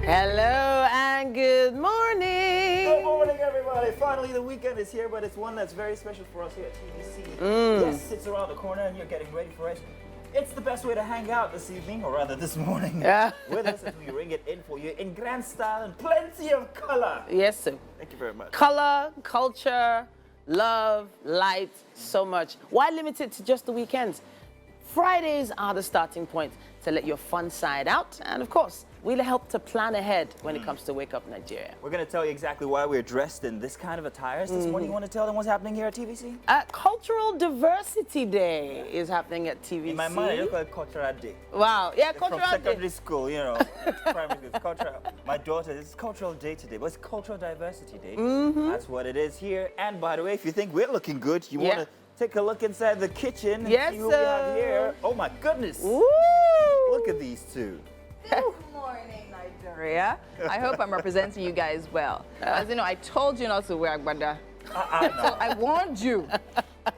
Hello and good morning. Good morning, everybody. Finally, the weekend is here, but it's one that's very special for us here at TVC. Yes, it's around the corner and you're getting ready for it. It's the best way to hang out this evening, or rather this morning, with us as we ring it in for you in grand style and plenty of color. Yes, sir. Thank you very much. Color, culture, love, light, so much. Why limit it to just the weekends? Fridays are the starting point to let your fun side out, and of course, we'll help to plan ahead when it comes to Wake Up Nigeria. We're going to tell you exactly why we're dressed in this kind of attire. This morning, you want to tell them what's happening here at TVC? Cultural Diversity Day is happening at TVC. In my mind, I look like Cultural Day. Wow, yeah, From Cultural Day. secondary school, you know, primary school. It's cultural. My daughter, it's Cultural Day today, but it's Cultural Diversity Day. That's what it is here. And by the way, if you think we're looking good, you want to take a look inside the kitchen and see who we have here. Oh my goodness. Woo! Look at these two. Good morning, Nigeria. I hope I'm representing you guys well. As you know, I told you not to wear agbada. So I warned you.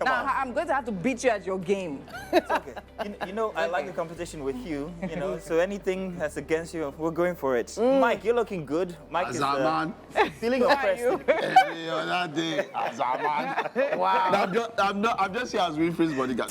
Now I'm going to have to beat you at your game. It's okay. You know, I like the competition with you, you know, so anything that's against you, we're going for it. Mike, you're looking good. Mike is feeling oppressed. Every other day, as a man. Wow. I'm just here as Winfrey's bodyguard.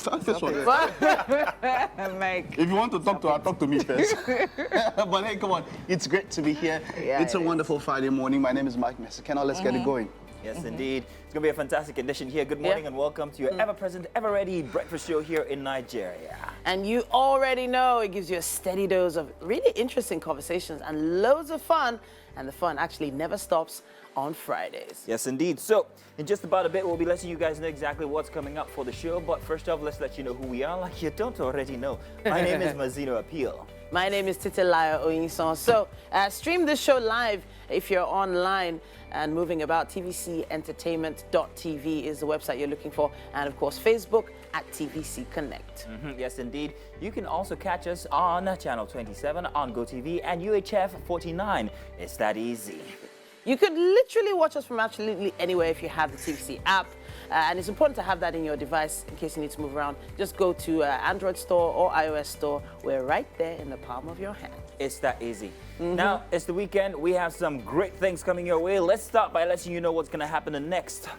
Mike. If you want to talk to her, talk to me first. But hey, come on. It's great to be here. Yeah, it's a wonderful Friday morning. My name is Mike Messicano. Let's get it going. Yes, indeed. It's going to be a fantastic edition here. Good morning and welcome to your ever-present, ever-ready breakfast show here in Nigeria. And you already know it gives you a steady dose of really interesting conversations and loads of fun. And the fun actually never stops on Fridays. Yes, indeed. So, in just about a bit, we'll be letting you guys know exactly what's coming up for the show. But first off, let's let you know who we are, like you don't already know. My name is Mazino Appeal. My name is Titilaya Oyinson. So, stream this show live if you're online and moving about. tvcentertainment.tv is the website you're looking for. And of course, Facebook at TVC Connect. Yes, indeed. You can also catch us on Channel 27, on GOTV, and UHF 49. It's that easy. You could literally watch us from absolutely anywhere if you have the TVC app. And it's important to have that in your device in case you need to move around. Just go to Android store or iOS store. We're right there in the palm of your hand. It's that easy. Now, it's the weekend. We have some great things coming your way. Let's start by letting you know what's going to happen next.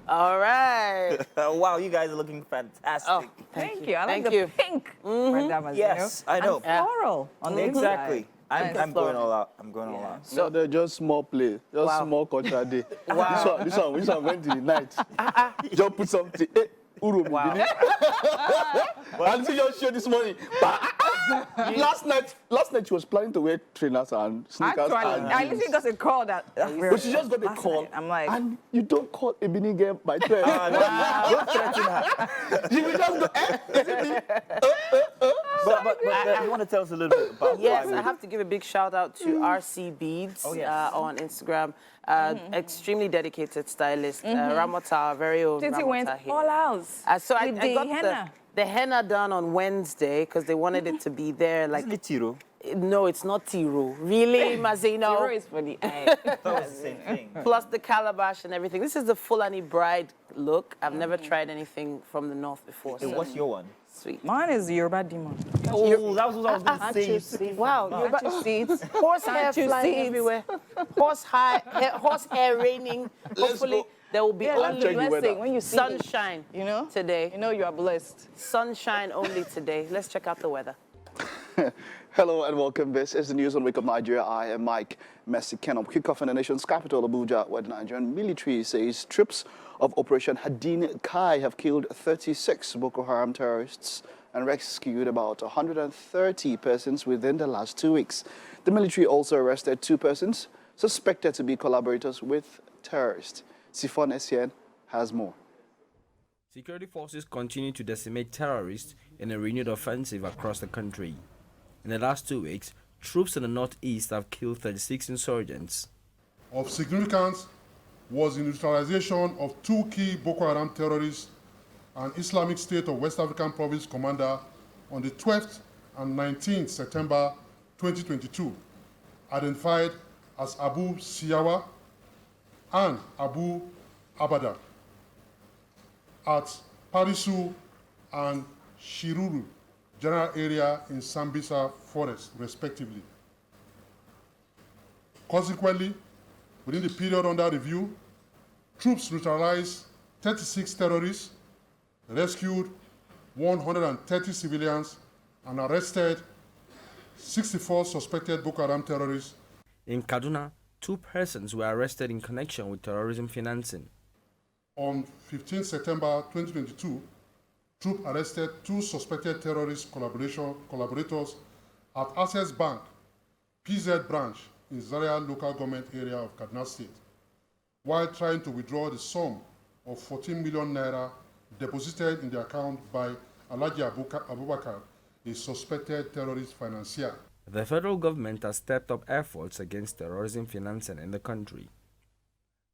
All right. Wow, you guys are looking fantastic. Oh, Thank you. I like Thank the you. pink. Madame, Yes, I know. And floral on the Exactly. inside. I'm going all out. I'm going all out. So they're just small play, just small cultural day. This one went to the night. Just put something. And she just showed this morning. Last night she was planning to wear trainers and sneakers. Actually, I literally got a call that. But she just got a call. Night. I'm like, and you don't call a mini girl by 12. Don't threaten her. She will just go, is it me? But you want to tell us a little bit about Yes, why I have to give a big shout out to RC Beads on Instagram. Extremely dedicated stylist. Ramota, our very own Titi Ramota went here. all out. So I with the got henna. the henna done on Wednesday because they wanted it to be there. Like, Isn't it Tiro? no, it's not Tiro. Really, Mazino? Zero is for the eye. That was the same thing. Plus the calabash and everything. This is the Fulani bride look. I've never tried anything from the north before. Hey, what's your one? Sweet. Mine is Yoruba demon. Oh, that was what I was going to say. You took it from Wow, mouth. you're Can't you see it? horsehair Can't you flying see it? everywhere. Horsehair raining. Hopefully go. there will be Yeah, only check the weather. blessing when you see it, sunshine you know, today. you know you are blessed. Sunshine only today. Let's check out the weather. Hello and welcome. This is the news on Wake Up Nigeria. I am Mike Messicano. Kick off in the nation's capital, Abuja, where the Nigerian military says troops of Operation Hadin Kai have killed 36 Boko Haram terrorists and rescued about 130 persons within the last 2 weeks. The military also arrested 2 persons suspected to be collaborators with terrorists. Sifon Essien has more. Security forces continue to decimate terrorists in a renewed offensive across the country. In the last 2 weeks, troops in the northeast have killed 36 insurgents. Of significance was the neutralization of 2 key Boko Haram terrorists and Islamic State of West African Province commander on the 12th and 19th September 2022, identified as Abu Siyawa and Abu Abaga at Parisu and Shiruru general area in Sambisa Forest, respectively. Consequently, within the period under review, troops neutralized 36 terrorists, rescued 130 civilians, and arrested 64 suspected Boko Haram terrorists. In Kaduna, 2 persons were arrested in connection with terrorism financing. On 15 September 2022, troops arrested 2 suspected terrorist collaborators at Access Bank, PZ branch in Zaria local government area of Kaduna State, while trying to withdraw the sum of 14 million naira deposited in the account by Alhaji Abubakar, a suspected terrorist financier. The federal government has stepped up efforts against terrorism financing in the country.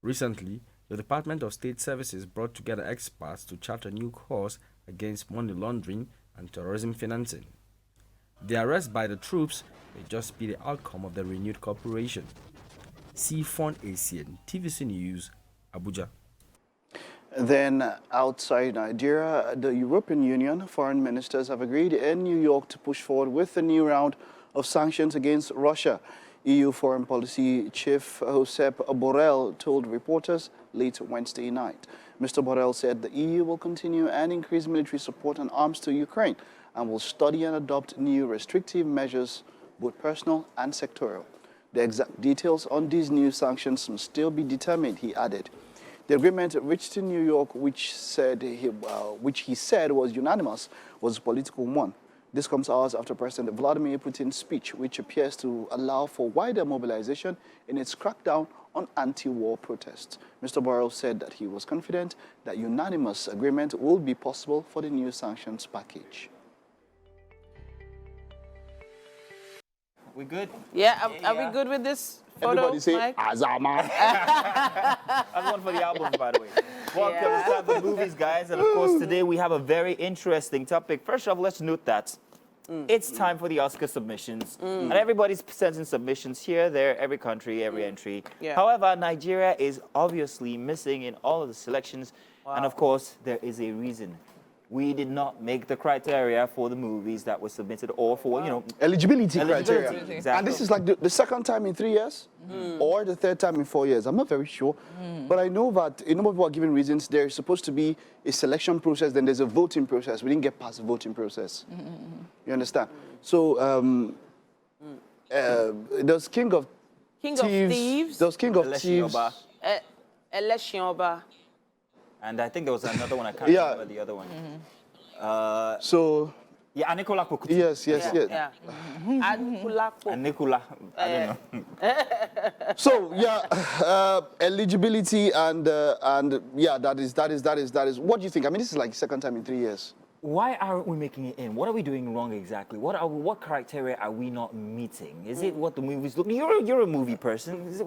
Recently, the Department of State Services brought together experts to chart a new course against money laundering and terrorism financing. The arrest by the troops may just be the outcome of the renewed cooperation. Sifon Asian, TVC News, Abuja. Then, outside Nigeria, the European Union foreign ministers have agreed in New York to push forward with a new round of sanctions against Russia. EU Foreign Policy Chief Josep Borrell told reporters late Wednesday night. Mr. Borrell said the EU will continue and increase military support and arms to Ukraine and will study and adopt new restrictive measures, both personal and sectoral. The exact details on these new sanctions must still be determined, he added. The agreement reached in New York, which he said was unanimous, was a political one. This comes hours after President Vladimir Putin's speech, which appears to allow for wider mobilization in its crackdown on anti-war protests. Mr. Borrell said that he was confident that unanimous agreement will be possible for the new sanctions package. We good? Yeah, are we good with this photo, Everybody say, Mike? Azama. That's one for the album, by the way. Welcome to Time for Movies, guys. And of course, today we have a very interesting topic. First off, let's note that it's time for the Oscar submissions. And everybody's sending submissions here, there, every country, every entry. Yeah. However, Nigeria is obviously missing in all of the selections. Wow. And of course, there is a reason. We did not make the criteria for the movies that were submitted or for, Eligibility criteria. Exactly. And this is like the second time in 3 years or the third time in 4 years. I'm not very sure. But I know that a number of people are giving reasons. There's supposed to be a selection process, then there's a voting process. We didn't get past the voting process. You understand? So there's King of Thieves. There's King of Thieves. Election. And I think there was another one, I can't remember the other one. So, yeah, Nicola Pokuti. yes. Yeah. And Nicola, I don't know. So eligibility and yeah, that is. What do you think? I mean, this is like the second time in 3 years. Why aren't we making it in? What are we doing wrong exactly? What criteria are we not meeting? Is it what the movies look? You're a movie person. Is it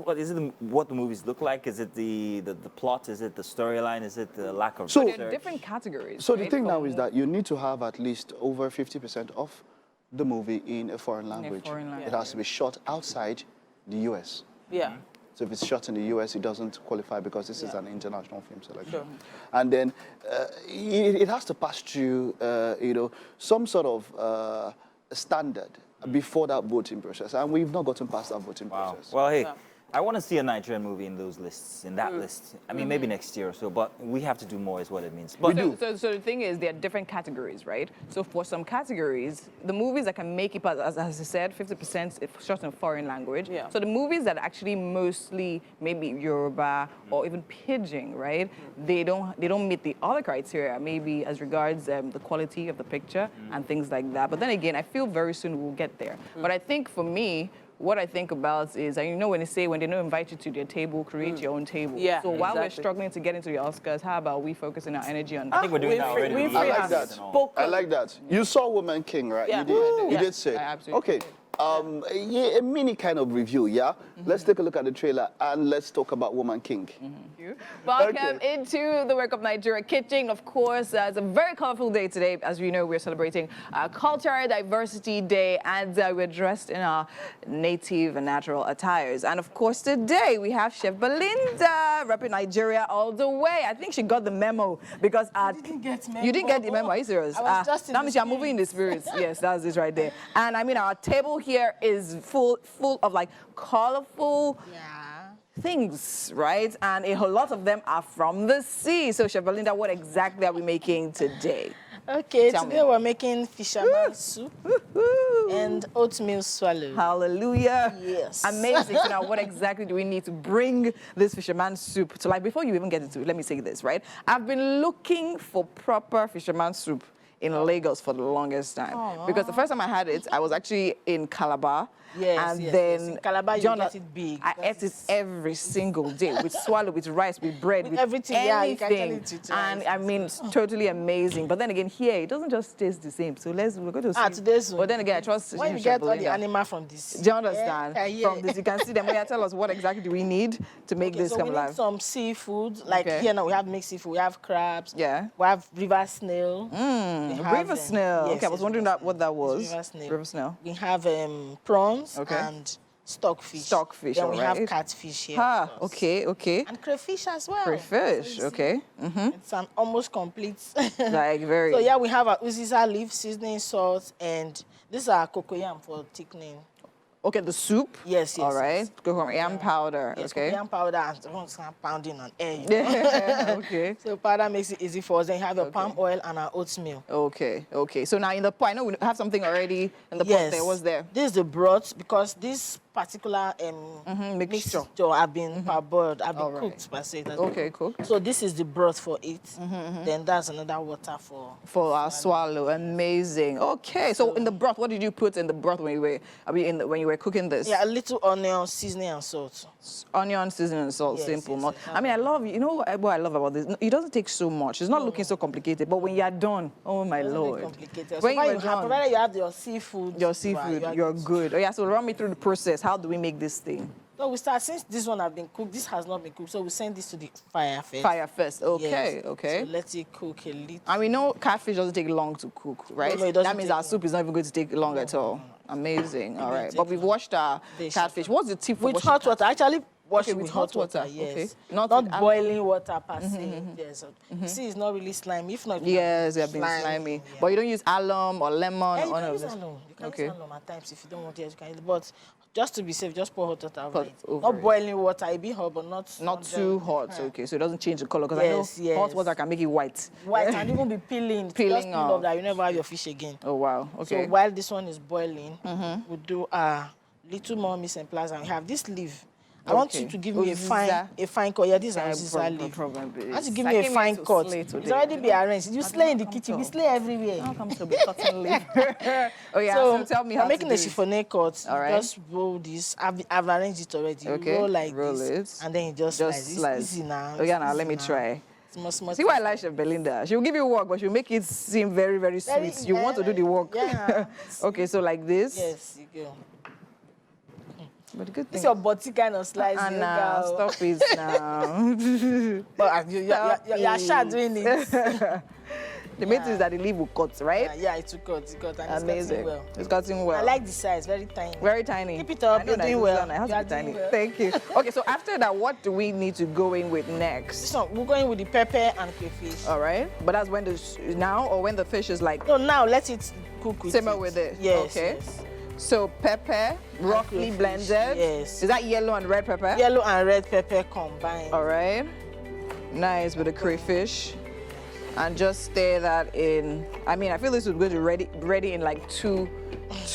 what the movies look like? Is it the plot? Is it the storyline? Is it the lack of research? There are different categories. So the thing now is that you need to have at least over 50% of the movie in a foreign language. It has to be shot outside the US. Yeah. So if it's shot in the US, it doesn't qualify because this is an international film selection. And then it has to pass through, some sort of standard before that voting process. And we've not gotten past that voting process. Well, hey, I want to see a Nigerian movie in those lists, in that list. I mean, maybe next year or so, but we have to do more is what it means. But So the thing is, there are different categories, right? So for some categories, the movies that can make it, as I said, 50% if shot in a foreign language. Yeah. So the movies that actually mostly maybe Yoruba or even Pidgin, right? They don't meet the other criteria, maybe as regards the quality of the picture and things like that. But then again, I feel very soon we'll get there. But I think for me, what I think about is, when they don't invite you to their table, create your own table. Yeah, so while we're exactly. struggling to get into the Oscars, how about we focusing our energy on I think we're doing that already. I like that. I like that. You saw Woman King, right? Yeah. You did. You did say. I absolutely Okay. did. A mini kind of review, yeah? Let's take a look at the trailer and let's talk about Woman King. Welcome into the Wake Up Nigeria kitchen. Of course, it's a very colorful day today. As we know, we're celebrating Cultural Diversity Day, and we're dressed in our native and natural attires. And of course, today we have Chef Belinda, repping Nigeria all the way. I think she got the memo because you didn't get the memo. Are you serious? I was just in that the means you're moving in the spirits. Yes, that's it right there. And I mean, our table here is full of like colorful things, right? And a whole lot of them are from the sea. So, Chef Belinda, what exactly are we making today? Okay, Tell today me. we're making fisherman soup and oatmeal swallow. Hallelujah. Yes. Amazing. So now what exactly do we need to bring this fisherman soup to life? Before you even get into it, let me say this, right? I've been looking for proper fisherman soup in Lagos for the longest time. Because the first time I had it, I was actually in Calabar. Yes, and yes, then yes. In Calabar, you get it big. I ate it every single day with swallow, with rice, with bread, with everything. anything. Yeah, you can actually eat it. And I mean, it's totally amazing. But then again, here it doesn't just taste the same. So we're going to see. Today's one. But then again, I trust when you Chef get all the Belinda. animal from this. Do you understand? Yeah. From this, you can see them. Well, tell us what exactly do we need to make this so come we alive. need some seafood. Like Okay. here now, we have mixed seafood. We have crabs. Yeah. We have river snail. We have, River snail. yes, Okay, I was yes, wondering river what that snail. was. It's river snail. River snail. We have prawns Okay. and stockfish. Stockfish, Then we have alright. catfish here. Ah, for us. okay, okay. And crayfish as well. Crayfish, So you see, okay. It's an almost complete. Like very. So yeah, we have our uziza leaf, seasoning salt, and this is our cocoyam for thickening. Okay, the soup. Yes, yes. All right. yes. Cocoyam powder. Yes, Okay. cocoyam powder and don't start pounding on air. Yeah. Okay. So powder makes it easy for us. Then you have your palm oil and our oatmeal. Okay. Okay. So now in the pot, I know we have something already in the pot Yes. there. What's there? This is the broth because this particular mixture. have been parboiled, have been All right. cooked per se. That's Okay, good. cool. So this is the broth for it. Then that's another water for. For our swallow. Amazing. Okay. So in the broth, what did you put in the broth when you were when you were cooking this? Yeah, a little onion, seasoning, and salt. Onion, seasoning, and salt. Yes, Simple. yes, Not, yes. I mean, I love, you know what I love about this? It doesn't take so much. It's not looking so complicated. But when you're done, oh my Very Lord. complicated. When So you you were have, done, provided you have your seafood. your seafood, you're good. Oh yeah, so run me through the process. How do we make this thing? So we start, since this one has been cooked, this has not been cooked, so we send this to the fire first. Fire first. Okay, Yes. okay. So let it cook a little. And we know catfish doesn't take long to cook, right? No, it doesn't That means take our soup is not even going to take long at all. Amazing. All right. take But we've washed our Fish. catfish. What's the tip for With washing hot water. Actually, wash Okay, it with hot water. Yes. Okay. Not Not with boiling water per se. Yes. See, it's not really slimy. If not, it Yes, they will have be been slimy. Yeah. But you don't use alum or lemon Yeah, or you none can of use this. alum. You can Okay. use alum at times if you don't want it. You can use, but just to be safe, just pour hot water over Put it. over Not it. boiling water. It be hot, but not Not too hot, okay, so it doesn't change the color. Because Yes, I know hot yes. water can make it white. White and even be peeling. Peeling just peel off. off that you never have your fish again. Oh, wow, okay. So while this one is boiling, we'll do a little more mise en place. And we have this leaf. I want you Okay. to give me Uziza. a fine cut. Yeah, this is Yeah, a Uziza leaf. problem. I want you to give I me a came fine here to cut. slay It's today. already be arranged. You slay in the come kitchen. to- We slay everywhere. I'll come to be cotton leaf. Oh, yeah, so tell me how I'm making to a do it. chiffonnet cut. All right. Just roll this. I've arranged it already. You Okay, roll like roll this. it. And then you just Just slice. It's slice. easy now. Oh, yeah, It's now let easy me now. try. Small, small See why I things. like Chef Belinda. She'll give you work, but she'll make it seem very, very Very- sweet. You want to do the work. Yeah. Okay, so like this. Yes, you go. But the good This thing. your body kind of slice. you Anna, go. stop it now. But you're sure doing it. The main thing is that the leaf will cut, right? Yeah, it took cut. It cut. And it's Amazing. cutting well. It's cutting well. I like the size, very tiny. Very tiny. Keep it up, I know you're that doing it's well. done. It has You to are be tiny. doing well. Thank you. Okay, so after that, what do we need to go in with next? This one, we're going with the pepper and crayfish. All right, but that's when now or when the fish is like No, now let it cook with simmer it. with it. Yes. Okay. Yes. So pepper, roughly crayfish, blended. yes. Is that yellow and red pepper? Yellow and red pepper combined. All right. Nice with the crayfish. And just stir that in. I mean, I feel this would go to ready in like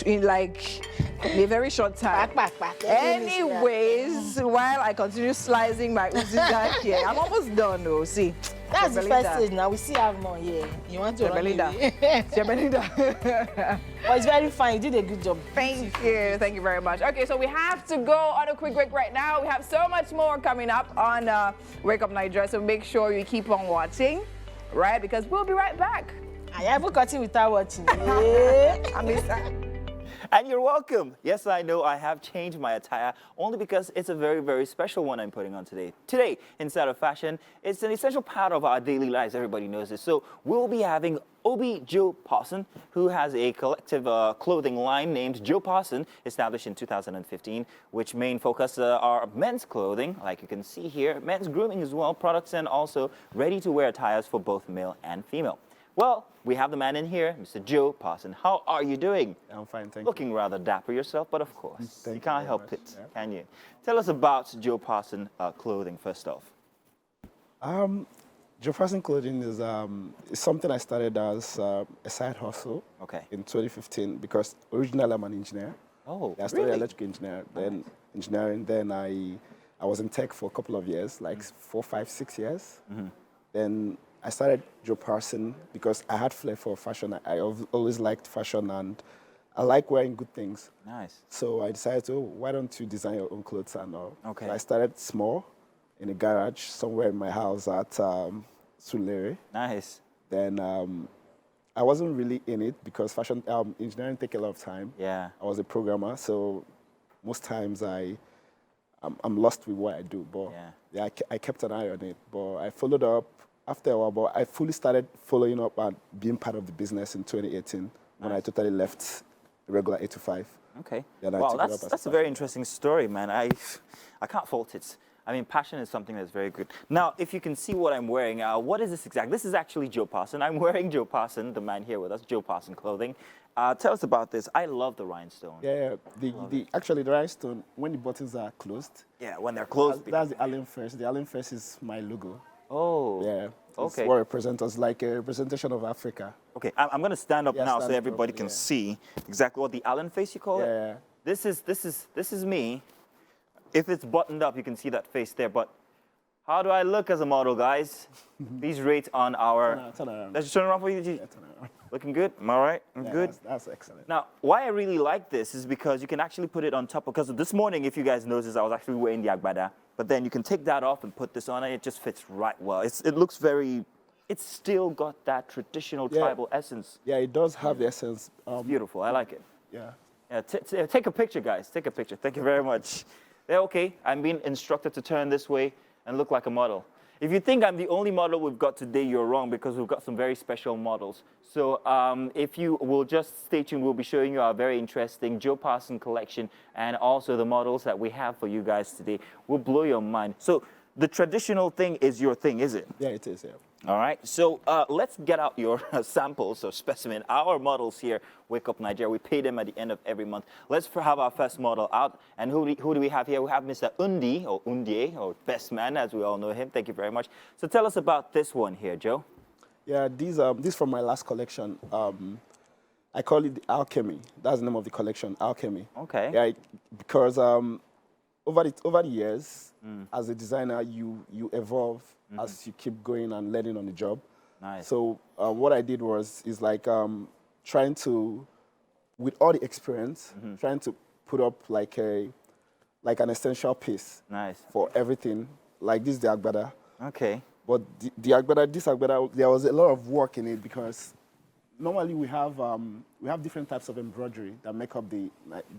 in a very short time. Back. Anyways, while I continue slicing my uziza here, I'm almost done though. See, That's the Belinda. first stage. Now we still have more here. You want to Chef run Belinda. away? Chef Belinda. But it's very fine. You did a good job. Thank you very much. Okay, so we have to go on a quick break right now. We have so much more coming up on Wake Up Nigeria, so make sure you keep on watching, right? Because we'll be right back. I haven't cut it without watching. Yeah. I miss And you're welcome. Yes, I know I have changed my attire only because it's a very, very special one I'm putting on today. Today, inside of fashion, it's an essential part of our daily lives. Everybody knows this. So we'll be having Obi Joe Parson, who has a collective clothing line named Joe Parson, established in 2015, which main focus are men's clothing, like you can see here, men's grooming as well, products, and also ready-to-wear attires for both male and female. Well, we have the man in here, Mr. Joe Parson. How are you doing? I'm fine, thank Looking rather dapper yourself, but of course, Thank you you can't very help much, it, yeah. can you? Tell us about Joe Parson clothing, first off. you. Joe Parson Clothing is something I started as a side hustle Okay. in 2015 because originally I'm an engineer. Oh, I studied really? electrical engineer, then engineering, then I was in tech for a couple of years, like 4, 5, 6 years. Then I started Joe Parson because I had flair for fashion. I always liked fashion and I like wearing good things. Nice. So I decided to, why don't you design your own clothes and all? Okay. So I started small in a garage somewhere in my house at Culinary. Nice. Then I wasn't really in it because fashion engineering take a lot of time. Yeah. I was a programmer, so most times I'm lost with what I do. But Yeah. I kept an eye on it. But I followed up after a while. But I fully started following up and being part of the business in 2018 when I totally left regular 8 to 5. Okay. Yeah, and I Wow, took it up as that's a a very passion. interesting story, man. I can't fault it. I mean, passion is something that's very good. Now, if you can see what I'm wearing, what is this exactly? This is actually Joe Parson. I'm wearing Joe Parson, the man here with us, Joe Parson clothing. Tell us about this. I love the rhinestone. Yeah, actually the rhinestone, when the buttons are closed, Yeah, when they're closed. that's the Allen first. The Allen first is my logo. Oh. Yeah. It's Okay. what represents us, like a representation of Africa. Okay, I'm going to stand up Yeah, now stand so up everybody properly, can yeah. see exactly what the Allen face you call it. Yeah. This is me. If it's buttoned up, you can see that face there. But how do I look as a model, guys? Please rate on our. Turn around. Let's just turn around for you. Yeah, turn around. Looking good. Am I right? I'm Yeah, good. That's excellent. Now, why I really like this is because you can actually put it on top. Because this morning, if you guys noticed, I was actually wearing the Abaga. But then you can take that off and put this on, and it just fits right well. It looks very. It's still got that traditional Yeah. tribal essence. Yeah, it does have the essence. Beautiful. I like it. Yeah. Yeah, take a picture, guys. Take a picture. Thank you very much. Yeah, okay. I'm being instructed to turn this way and look like a model. If you think I'm the only model we've got today, you're wrong because we've got some very special models. So if you will just stay tuned, we'll be showing you our very interesting Joe Parson collection and also the models that we have for you guys today. Will blow your mind. So the traditional thing is your thing, is it? Yeah, it is, yeah. All right, so let's get out your samples or specimen. Our models here, Wake Up Nigeria, we pay them at the end of every month. Let's have our first model out. And who do we have here? We have Mr. Undi, or Undie, or Best Man, as we all know him. Thank you very much. So tell us about this one here, Joe. Yeah, these from my last collection. I call it the Alchemy. That's the name of the collection, Alchemy. Okay. Yeah, because over the years, as a designer, you evolve as you keep going and learning on the job. Nice. So what I did is like trying to, with all the experience, trying to put up like an essential piece Nice. for everything. Like this, the Agbada. Okay. But the Agbada, this Agbada, there was a lot of work in it because normally we have different types of embroidery that make up the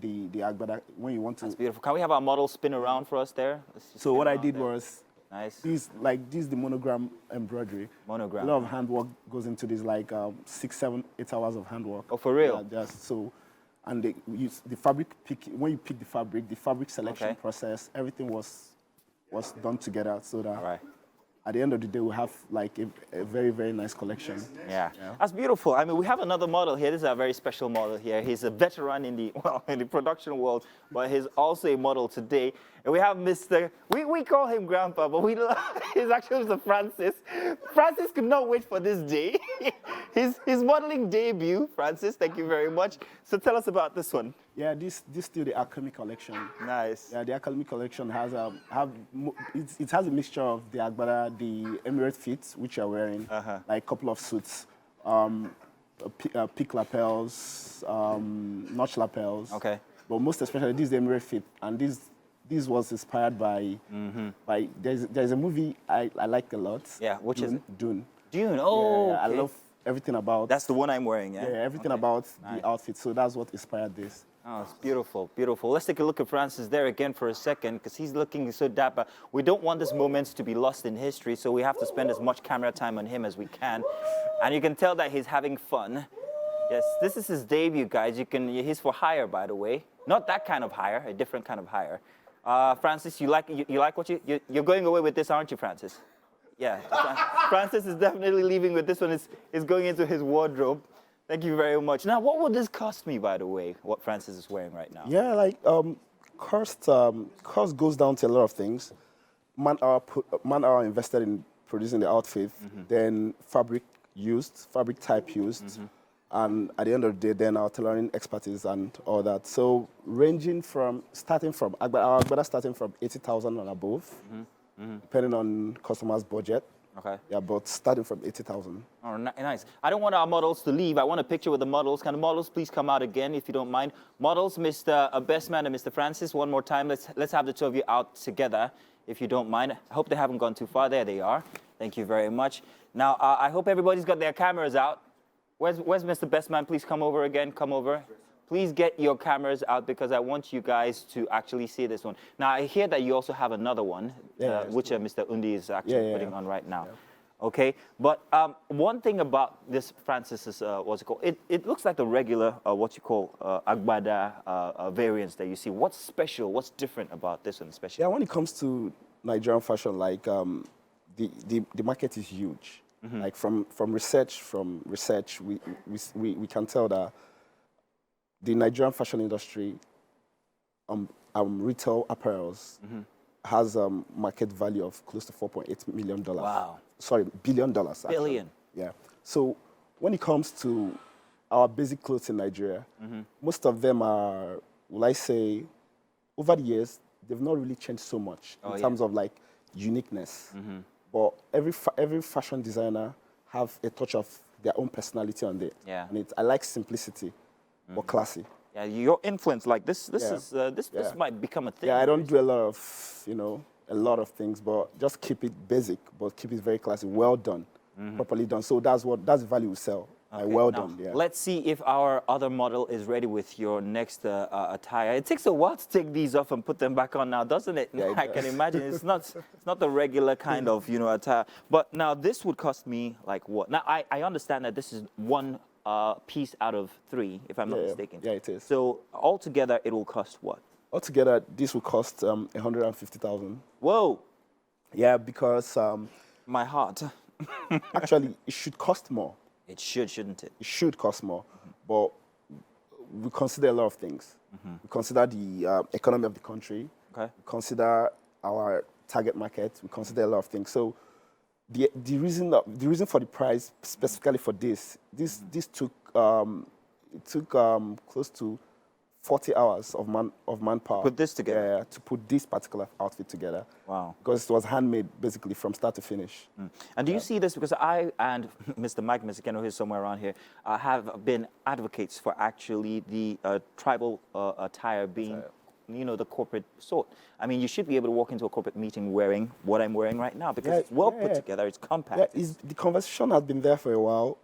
Agbada when you want to. That's beautiful. Can we have our model spin around for us there? Let's just So spin what I around did there. was Nice. this the monogram embroidery. Monogram. A lot of handwork goes into this, like 6, 7, 8 hours of handwork. Oh, for real? Yeah, just so, and the fabric when you pick the fabric selection Okay. process, everything was done together so that All right. at the end of the day we have like a very, very nice collection. Yeah. That's beautiful. I mean, we have another model here. This is a very special model here. He's a veteran in the production world, but he's also a model today. And we have Mr. We call him Grandpa, but he's actually Mr. Francis. Francis could not wait for this day. his modeling debut, Francis. Thank you very much. So tell us about this one. Yeah, this still the Alchemy collection. Nice. Yeah, the Alchemy collection has it has a mixture of the Agbada, the Emirate fits, which you're wearing, like a couple of suits, peak lapels, notch lapels. Okay. But most especially this is the Emirate fit, and this was inspired by there's a movie I like a lot. Yeah, which is it? Dune. Dune. Oh, Yeah, okay. I love everything about. That's the one I'm wearing, yeah? Yeah, everything Okay. about Nice. the outfit. So that's what inspired this. Oh, it's beautiful, beautiful. Let's take a look at Francis there again for a second because he's looking so dapper. We don't want this moment to be lost in history, so we have to spend as much camera time on him as we can. And you can tell that he's having fun. Yes, this is his debut, guys. He's for hire, by the way. Not that kind of hire, a different kind of hire. Francis, you like what you're going away with this, aren't you, Francis? Yeah, Francis is definitely leaving with this one. It's going into his wardrobe. Thank you very much. Now, what would this cost me, by the way, what Francis is wearing right now? Yeah, like cost goes down to a lot of things. Man hour invested in producing the outfit, then fabric type used, and at the end of the day, then our tailoring expertise and all that. So starting from Abaga starting from 80,000 and above, depending on customers' budget. Okay. Yeah, but starting from 80,000. Oh, nice. I don't want our models to leave. I want a picture with the models. Can the models please come out again, if you don't mind? Models, Mr. Bestman and Mr. Francis, one more time. Let's have the two of you out together, if you don't mind. I hope they haven't gone too far. There they are. Thank you very much. Now, I hope everybody's got their cameras out. Where's Mr. Bestman? Please come over again. Come over. Please get your cameras out because I want you guys to actually see this one. Now, I hear that you also have another one, which Mr. Undi is actually putting on right now. Yeah. Okay, but one thing about this Francis's, what's it called? It looks like the regular, what you call Agbada variants that you see. What's special? What's different about this one especially? Yeah, when it comes to Nigerian fashion, like the market is huge. Like from research, we can tell that the Nigerian fashion industry, retail apparels, has a market value of close to $4.8 million. Wow. Sorry, $1 billion. Actually. Billion. Yeah. So when it comes to our basic clothes in Nigeria, most of them are, will I say, over the years, they've not really changed so much in terms of like uniqueness. But every fashion designer have a touch of their own personality on it. Yeah. And I like simplicity. But classy. Yeah, your influence, like this might become a thing. Yeah, I don't do a lot of things, but just keep it basic, but keep it very classy, well done, properly done. So that's the value we sell. Okay, well done. Yeah. Let's see if our other model is ready with your next attire. It takes a while to take these off and put them back on now, doesn't it? Yeah, I can imagine. It's not the regular kind of attire. But now this would cost me like what? Now I understand that this is one piece out of 3, if I'm not mistaken. Yeah, it is. So altogether, it will cost what? Altogether, this will cost 150,000. Whoa. Yeah, because my heart. Actually, it should cost more. It should, shouldn't it? It should cost more, but we consider a lot of things. We consider the economy of the country. Okay. We consider our target market. We consider a lot of things. So the reason for the price specifically for this took close to 40 hours of manpower. Put this together? Yeah, to put this particular outfit together. Wow. Because it was handmade basically from start to finish. And do you see this? Because I and Mr. Mike Mesikeno, who's somewhere around here, have been advocates for actually the tribal attire being the corporate sort. I mean, you should be able to walk into a corporate meeting wearing what I'm wearing right now because it's well put together, it's compact. Yeah, the conversation has been there for a while.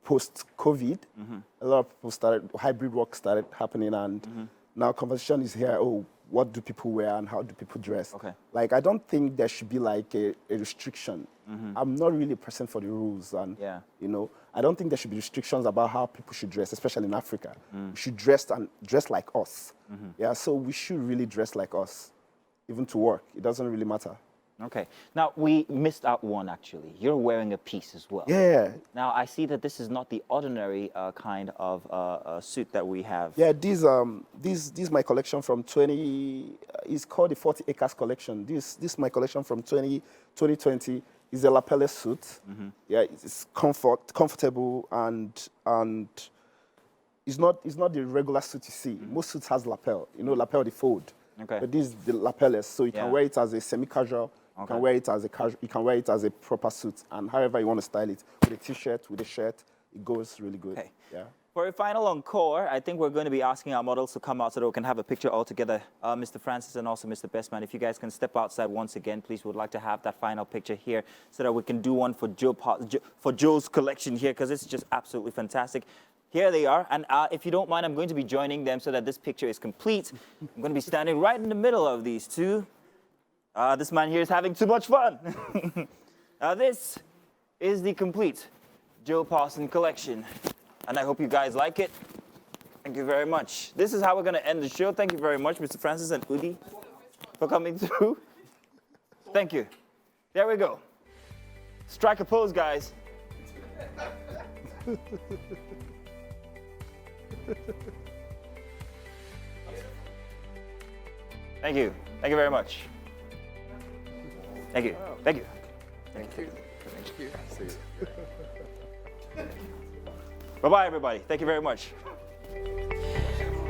Post-COVID, a lot of people hybrid work started happening, and now conversation is here, what do people wear and how do people dress? Okay. Like, I don't think there should be like a restriction. I'm not really a person for the rules, and I don't think there should be restrictions about how people should dress, especially in Africa. We should dress like us. Yeah, so we should really dress like us, even to work. It doesn't really matter. Okay. Now, we missed out one, actually. You're wearing a piece as well. Yeah. Now, I see that this is not the ordinary kind of suit that we have. Yeah, this is my collection from it's called the 40 Acres collection. This is my collection from 2020. It's a lapel suit. Yeah, it's comfortable, and it's not the regular suit you see. Most suits has lapel. Lapel the fold. Okay. But this is the lapelless, so you can wear it as a semi-casual. You can wear it as a casual. You can wear it as a proper suit, and however you want to style it, with a t-shirt, with a shirt, it goes really good. Okay. Yeah. For a final encore, I think we're going to be asking our models to come out so that we can have a picture all together. Mr. Francis and also Mr. Bestman, if you guys can step outside once again, please. We'd like to have that final picture here so that we can do one for Joe's collection here, because it's just absolutely fantastic. Here they are, and if you don't mind, I'm going to be joining them so that this picture is complete. I'm going to be standing right in the middle of these two. This man here is having too much fun. This is the complete Joe Parson collection, and I hope you guys like it. Thank you very much. This is how we're going to end the show. Thank you very much, Mr. Francis and Udi, for coming through. Thank you. There we go. Strike a pose, guys. Thank you. Thank you very much. Thank you. Thank you. Thank you. Thank you. Bye-bye, everybody. Thank you very much.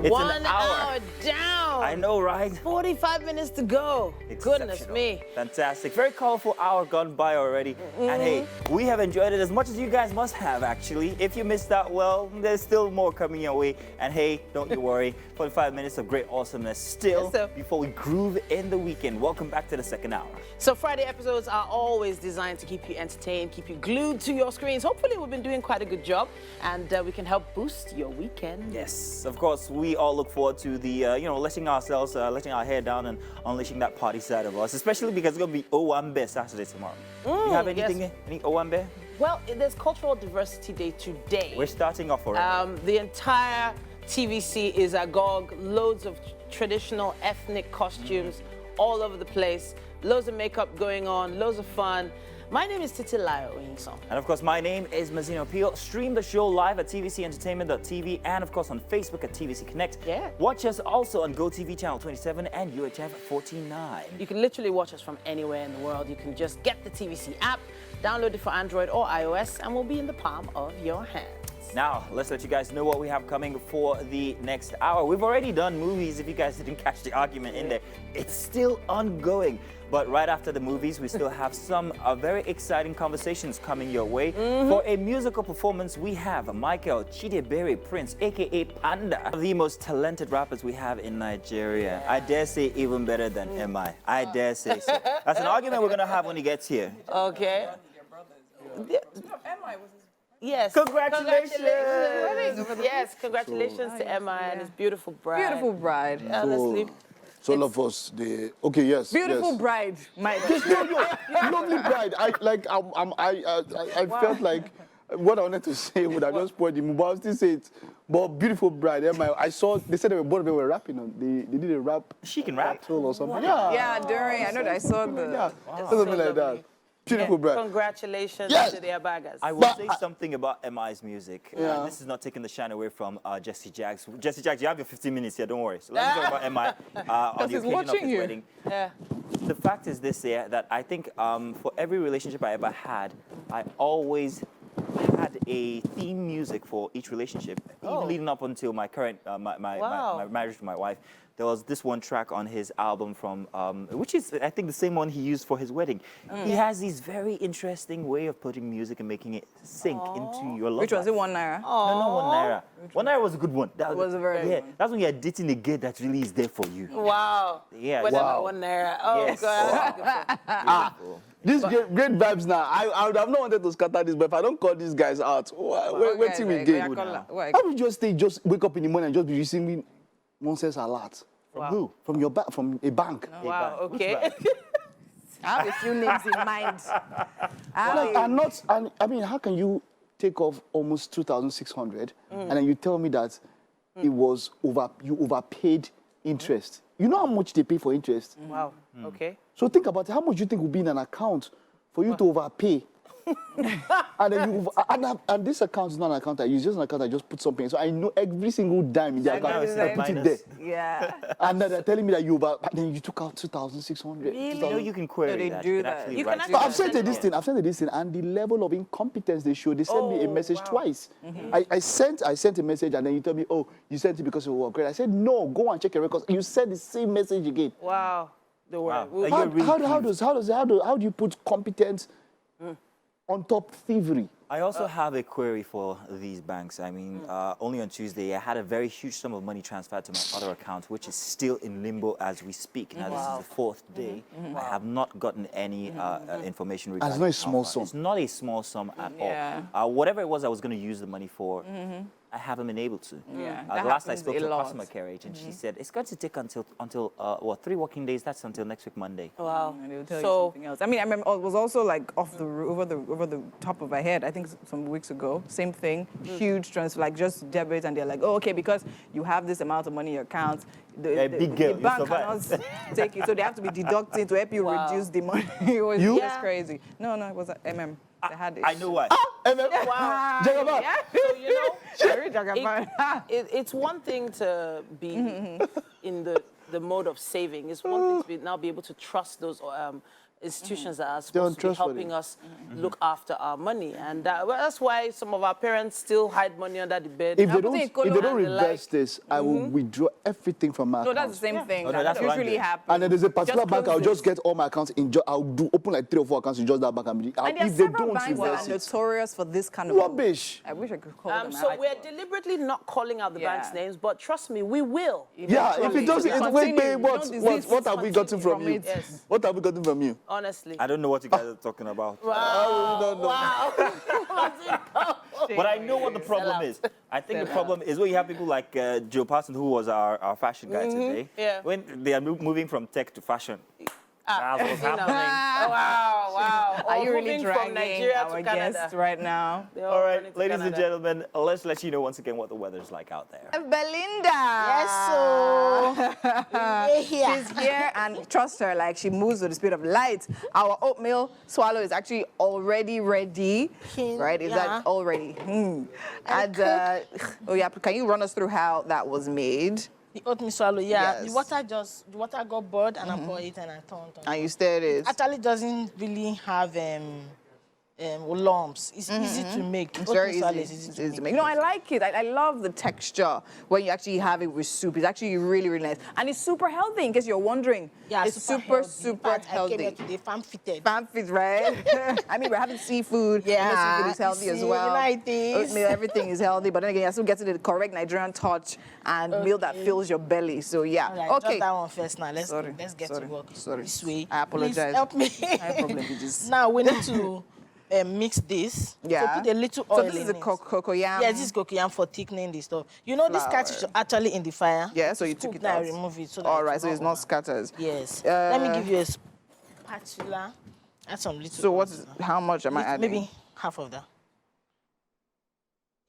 It's 1 an hour. down. I know, right? 45 minutes to go. Goodness Exceptional. me. Fantastic. Very colorful hour gone by already. And hey, we have enjoyed it as much as you guys must have, actually. If you missed out, well, there's still more coming your way. And hey, don't you worry. 45 minutes of great awesomeness still Yes, sir. before we groove in the weekend. Welcome back to the second hour. So Friday episodes are always designed to keep you entertained, keep you glued to your screens. Hopefully we've been doing quite a good job and we can help boost your weekend. Yes, of course, we all look forward to the, letting our hair down and unleashing that party side of us, especially because it's going to be Owambe Saturday tomorrow. You have anything, yes. any Owambe? Well, there's Cultural Diversity Day today. We're starting off already. The entire TVC is agog, loads of traditional ethnic costumes all over the place, loads of makeup going on, loads of fun. My name is Titilayo Oyinsong. And of course, my name is Mazino Peel. Stream the show live at tvcentertainment.tv and of course on Facebook at TVC Connect. Yeah. Watch us also on GOTV channel 27 and UHF 49. You can literally watch us from anywhere in the world. You can just get the TVC app, download it for Android or iOS, and we'll be in the palm of your hand. Now, let's let you guys know what we have coming for the next hour. We've already done movies. If you guys didn't catch the argument in there, it's still ongoing. But right after the movies, we still have some very exciting conversations coming your way. For a musical performance, we have Michael Chidebere Prince, a.k.a. Panda, the most talented rappers we have in Nigeria. I dare say even better than MI. I dare say so. That's an argument we're going to have when he gets here. Okay. Yes. Congratulations. Yes, congratulations to Emma and his beautiful bride. Beautiful bride. Honestly. So all of us, okay, yes. Beautiful yes. bride, Mike. Lovely bride. I felt like what I wanted to say would have just spoiled the movie, but I'll still say it. But beautiful bride. I saw, they said both of them were rapping. They did a rap. She can rap. Or something. Yeah, during, I know that I saw the... Yeah, something like that. Beautiful bride. Congratulations Yes. to the Abagas. I will say something about MI's music. This is not taking the shine away from Jesse Jagz. Jesse Jagz, you have your 15 minutes here, don't worry. So let's talk about MI on the occasion of his wedding. Yeah. The fact is this year that I think for every relationship I ever had, I always had a theme music for each relationship, even leading up until my current, my marriage to my wife. There was this one track on his album from, which is, I think, the same one he used for his wedding. He has this very interesting way of putting music and making it sink into your love Which was life. it, 1 naira? No, not 1 naira. 1 naira was a good one. That was a very good one. That's when you're dating a girl that really is there for you. Wow. Yeah. Whatever, 1 naira. Oh, Yes. God. These great vibes now. I would have not wanted to scatter this, but if I don't call these guys out, wait till we get. How would you just wake up in the morning and just be receiving nonsense alert? From who? From your from a bank. Wow, okay. I have a few names in mind. I mean, how can you take off almost 2,600 and then you tell me that it was you overpaid interest? You know how much they pay for interest? Wow, okay. So think about it. How much do you think will be in an account for you to overpay? And then and this account is not an account I use, just an account I just put something in. So I know every single dime in the account. I put it there. Yeah. And then they're telling me that then you took out 2,600. You know you can query they that. do You can that. actually You write can it. But I've sent this thing, and the level of incompetence they show. They sent me a message twice. I sent a message, and then you tell me, oh, you sent it because you were great. I said, no, go and check your records. You sent the same message again. Wow. The word. Wow. How do you put competence on top thievery? I also have a query for these banks. I mean, only on Tuesday, I had a very huge sum of money transferred to my other account, which is still in limbo as we speak. Now, this is the 4th day. I have not gotten any information regarding it's not a small sum. It's not a small sum at Yeah. all. Whatever it was I was going to use the money for, I haven't been able to. Yeah, The that last I happens spoke a to a lot. customer care agent, she said it's going to take until 3 working days. That's until next week Monday. Wow. And they will tell you So, something else. I mean, I remember it was also like over the top of my head. I think some weeks ago, same thing, huge transfer, like just debit, and they're like, oh, okay, because you have this amount of money in your account, a big girl, the you bank survive. cannot take it, so they have to be deducting to help you Wow. reduce the money. It was You? just crazy. No, it was MM. They had it. I know why. wow. Jagaban. Yeah. So, you know, Very Jagaban. it's one thing to be in the mode of saving. It's one thing to now be able to trust those institutions that are supposed to be trustworthy. helping us look after our money. And that's why some of our parents still hide money under the bed. If they put don't, it in if colo they don't and the reverse like. this, I will withdraw everything from my No, account. that's the same thing. Oh, no, that that's what I'm usually doing. happens. And then there's a particular Just bank, close I'll it. just get all my accounts in. I'll do open like 3 or 4 accounts in just that bank. And there are If they several don't banks that reverse are it, notorious for this kind of rubbish. I wish I could call them. So we're deliberately not calling out the Yeah. bank's names, but trust me, we will. Yeah, if it doesn't, Continue. wait, You what don't desist. what have we gotten from Continue you? from it. Yes. What have we gotten from you? Honestly. I don't know what you guys are talking about. Wow. But I know what the problem is. I think the problem is when you have people like Joe Parson, who was our fashion guy today. Yeah. When they are moving from tech to fashion. That's what's you know. happening. Wow. Are Or you really moving from dragging Nigeria our to Canada? guests right now? They're All running right, to ladies and Canada. gentlemen, let's let you know once again what the weather's like out there. Belinda. Yes, so we're here. She's here, and trust her, like she moves with the speed of light. Our oatmeal swallow is actually already ready, right? Is Yeah. that already? And oh yeah, can you run us through how that was made? The oatmeal swallow, yeah. Yes. The water got boiled and I poured it and I turned. And you stirred it. Actually doesn't really have lumps. It's easy to make. It's very Oatmeal swallow easy. is It's easy to make. No, I like it. I love the texture when you actually have it with soup. It's actually really, really nice. And it's super healthy, in case you're wondering. Yeah, it's super, super I came healthy. here today, farm fitted. Fan feed, right? I mean, we're having seafood. Yeah, You know, seafood is healthy you as see, well. you like this? Oatmeal, everything is healthy. But then again, you're still getting the correct Nigerian touch and meal that fills your belly. So, yeah. All right, Okay. drop that one first now. Let's Sorry, get sorry, to work. sorry. This way. I apologize. Please help me. No problem, Gis. Now we need to mix this. Yeah. So put a little oil So this is in the it. cocoyam. Yeah, this is cocoyam for thickening the stuff. You know, this catch is Flour. actually in the fire. Yeah, so you took Scoop it now, out. remove it. So that All right, so will it's not over. scatters. Yes. Let me give you a spatula. Add some little. So what oil is, to that. how much am I adding? Maybe half of that.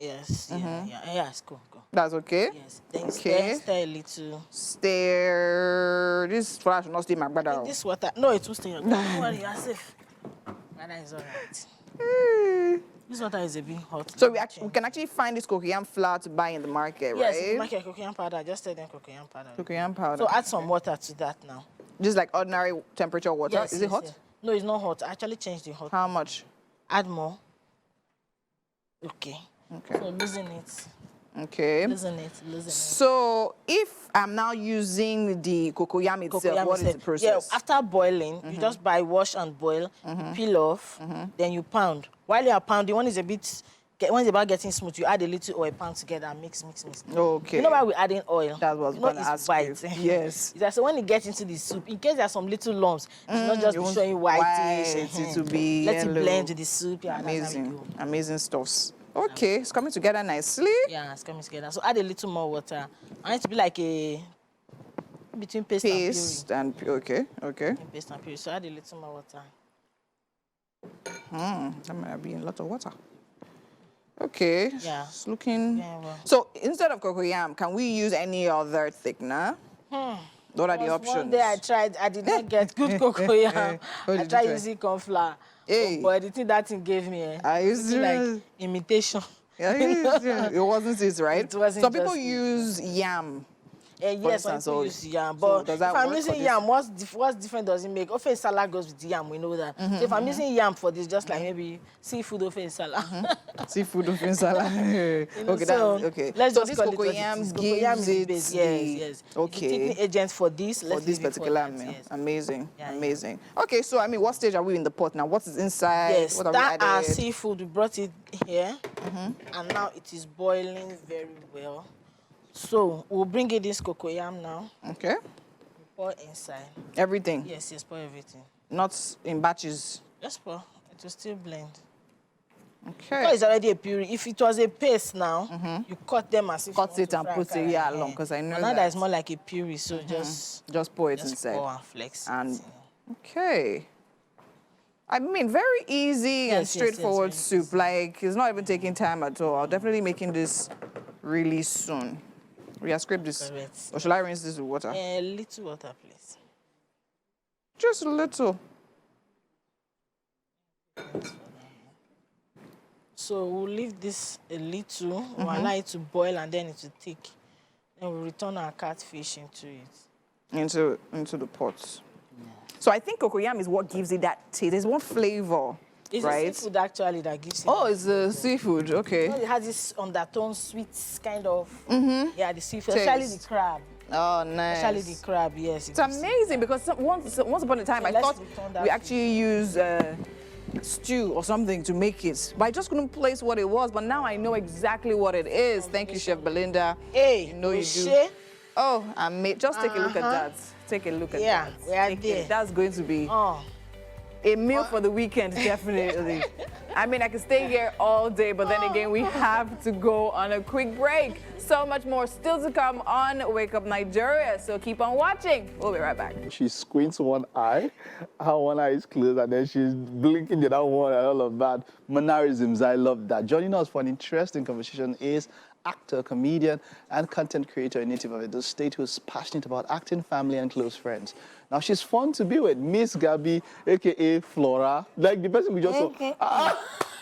Yes. Yeah. It's cool. That's okay? Yes. Then Okay. stir a little. Stir. This flour should not stay my brother. This water. No, it will stay. Don't worry, you're safe. Brother is all right. This water is a bit hot. So we can actually find this cocoyam flour to buy in the market, Yes, right? make a cocoyam powder. Just tell them cocoyam powder. Cocoyam powder. So add some water to that now. Just like ordinary temperature water. Yes, Is it yes, hot? yes. No, it's not hot. I actually changed the hot. How much? Add more. Okay. Okay. So loosen it. Okay. Loosen it. So if I'm now using the cocoyam itself, Cocoyam what is the itself. process? Yeah, after boiling, you just wash and boil, peel off, then you pound. While you are pounding, when it's about getting smooth, you add a little oil, pound together, and mix. Okay. You know why we're adding oil? That was you know gonna it's ask white. you. Yes. It's like, so when it gets into the soup, in case there's some little lumps, it's not just you be want showing whitish. white, it to be Let yellow. it blend with the soup. Yeah, that's how it Amazing. go. Amazing stuffs. Okay, it's coming together nicely. Yeah, it's coming together. So add a little more water. I want it to be like a between paste and puree. Okay. Between paste and puree. So add a little more water. That might be a lot of water. Okay. Yeah. It's looking. Yeah, well. So instead of cocoyam, can we use any other thickener? What are the options? One day I tried, I did not get good cocoyam. What I did tried you try? using corn flour. Hey. Oh, but the thing that thing gave me, Are you it was serious? like imitation. Yeah, it wasn't it, right? It wasn't Some people just it. use yam. Yes, some instance, people so- use yam. so But does if that I'm work for using this? yam, what's different does it make? Ofe salad goes with yam, we know that. So if I'm using yam for this, just like maybe seafood ofe salad. Seafood of salad. Okay, So, that's okay. Let's so just this call it what it cocoyam is. gives Cocoyam is the it base. the Yes. The okay thickening agent for this. for Let's this leave it particular that, meal. yes. Amazing, Yeah, amazing. Okay, so I mean, what stage are we in the pot now? What is inside? Yes, what have that we our added? seafood, we brought it here, and now it is boiling very well. So we'll bring in this cocoyam now, Okay, pour inside. everything. Yes, pour everything. Not in batches. Just pour, it will still blend. Okay. Because it's already a puree. If it was a paste now, you cut them as if Cut you it want and to put fry it akara. along, because I know But now that. that it's more like a puree, so just pour it just inside. pour and flex. And okay. I mean, very easy and Yes, straightforward very soup. Like, it's not even taking time at all. I'll definitely making this really soon. We have scraped this. Correct. Or shall I rinse this with water? A little water, please. Just a little. So we'll leave this a little, we'll allow it to boil and then it will thick. Then we'll return our catfish into it. Into the pot. So I think cocoyam is what gives it that taste. There's one flavor, It's right? the seafood actually that gives it. Oh, it's the seafood. Okay. You know, it has this undertone, sweet kind of. Yeah, the seafood, Taste. especially the crab. Oh, nice. Especially the crab, yes. It's amazing because once upon a time So I let's thought return that we to actually use stew or something to make it, but I just couldn't place what it was. But now I know exactly what it is. Thank you, Chef Belinda. Hey, you know you do. O'Shea. Oh, I made. Just take a look at that. Take a look at Yeah, that. we are Take there. it. That's going to be Oh. a meal for the weekend, definitely. I mean, I could stay here all day, but then again, we have to go on a quick break. So much more still to come on Wake Up Nigeria, so keep on watching. We'll be right back. She squints one eye, her one eye is closed, and then she's blinking the other one and all of that. Mannerisms, I love that. Joining us for an interesting conversation is actor, comedian, and content creator, a native of Edo State who's passionate about acting, family, and close friends. Now, she's fun to be with. Miss Gabby, a.k.a. Flora. Like the person we just saw.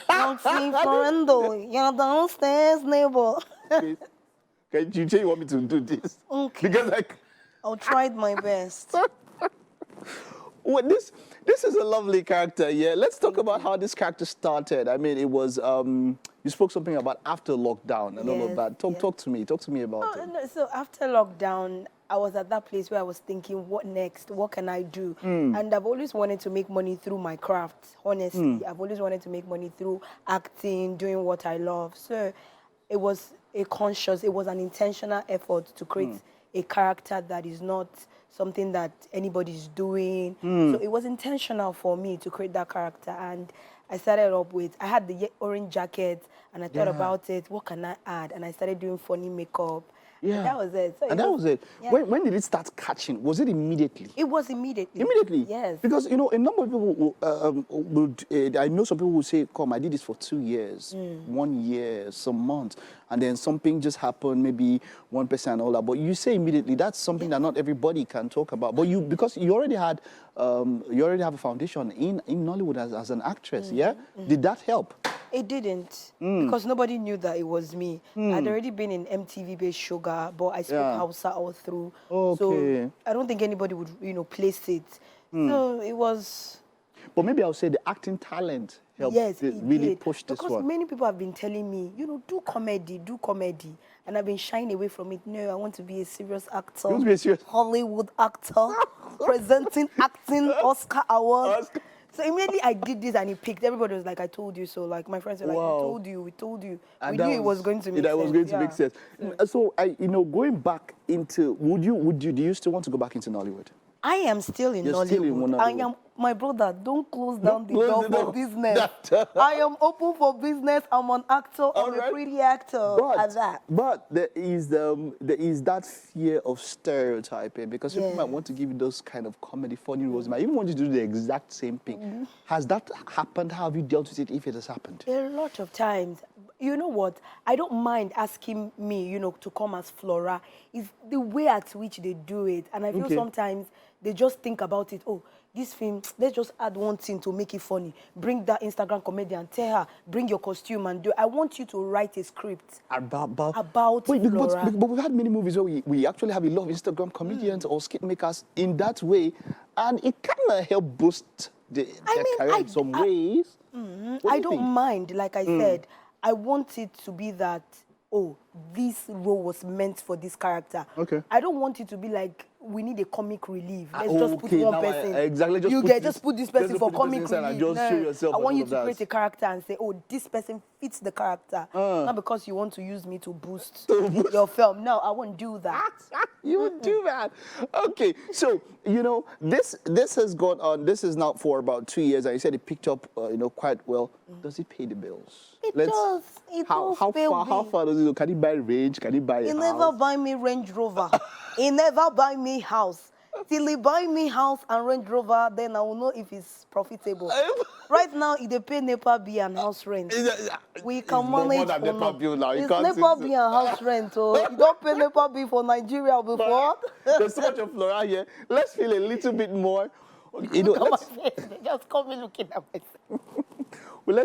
Florendo, you're downstairs, neighbor. Can you say you want me to do this? Okay. Because like... I tried my best. Well, this is a lovely character, yeah. Let's talk about how this character started. I mean, it was, you spoke something about after lockdown and all of that. Talk to me about it. No, so after lockdown, I was at that place where I was thinking, what next? What can I do? And I've always wanted to make money through my craft, honestly. I've always wanted to make money through acting, doing what I love. So it was it was an intentional effort to create a character that is not something that anybody's doing. So it was intentional for me to create that character. And I started up with, I had the orange jacket and I thought about it, what can I add? And I started doing funny makeup. Yeah. And that was it. So And that was it. Yeah. When did it start catching? Was it immediately? It was immediately. Immediately? Yes. Because, you know, a number of people would, I know some people would say, come, I did this for 2 years, 1 year, some months, and then something just happened, maybe 1% and all that. But you say immediately, that's something that not everybody can talk about. But because you already had, you already have a foundation in Nollywood as an actress, yeah? Did that help? It didn't, because nobody knew that it was me. I'd already been in MTV-based Sugar, but I spoke Hausa all through. Okay. So I don't think anybody would, place it. So it was... But maybe I'll say the acting talent helped really push this because one. many people have been telling me, do comedy. And I've been shying away from it. No, I want to be a serious actor. You want to be a serious... Hollywood actor, presenting acting Oscar awards. So immediately I did this and it picked. Everybody was like, I told you so. Like my friends were like, we told you. And we knew it was going to make sense. That was going to make sense. So, going back into, do you still want to go back into Nollywood? I am still in You're Nollywood. still in Nollywood. My brother, don't close down the close door the door. for business. I am open for business. I'm an actor. I'm a pretty actor at that. But there is that fear of stereotyping because people might want to give you those kind of comedy, funny roles. Might even want you to do the exact same thing. Has that happened? How have you dealt with it if it has happened? A lot of times. You know what? I don't mind asking me, to come as Flora. It's the way at which they do it. And I feel sometimes they just think about it. Oh, this film, let's just add one thing to make it funny. Bring that Instagram comedian, tell her, bring your costume and do it. I want you to write a script about Flora. But we've had many movies where we actually have a lot of Instagram comedians or skit makers in that way. And it kind of help boost their career in some ways. I don't mind, like I said. I want it to be that, this role was meant for this character. Okay. I don't want it to be like we need a comic relief. Let's just put Okay, one now person. exactly. Just put this person for comic relief. And just show yourself I want and you all to of create that. a character and say, oh, this person fits the character. Not because you want to use me to boost your film. No, I won't do that. You would do that. Okay, so, you know, this has gone on, this is now for about 2 years, and you said it picked up, you know, quite well. Does it pay the bills? It does. It does pay how bills. far does it go? Can he buy range? Can he buy a He house? never buy me Range Rover. He never buy me house. Till he buy me house and Range Rover, then I will know if it's profitable. Right now, he dey pay NEPA bill and house rent. We can manage. More than NEPA bill now. You It's can't NEPA say bill and house rent. Oh, you don't pay NEPA bill for Nigeria before. There's so much of Flora here. Let's feel a little bit more. You know, They just come me looking at myself. well,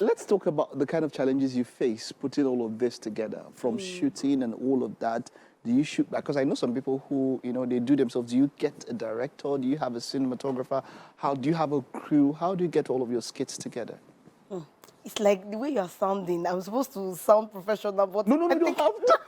let's talk about the kind of challenges you face putting all of this together, from shooting and all of that. Do you shoot? Because I know some people who, you know, they do themselves. Do you get a director? Do you have a cinematographer? How do you have a crew? How do you get all of your skits together? It's like the way you're sounding. I'm supposed to sound professional, but No, you don't have to.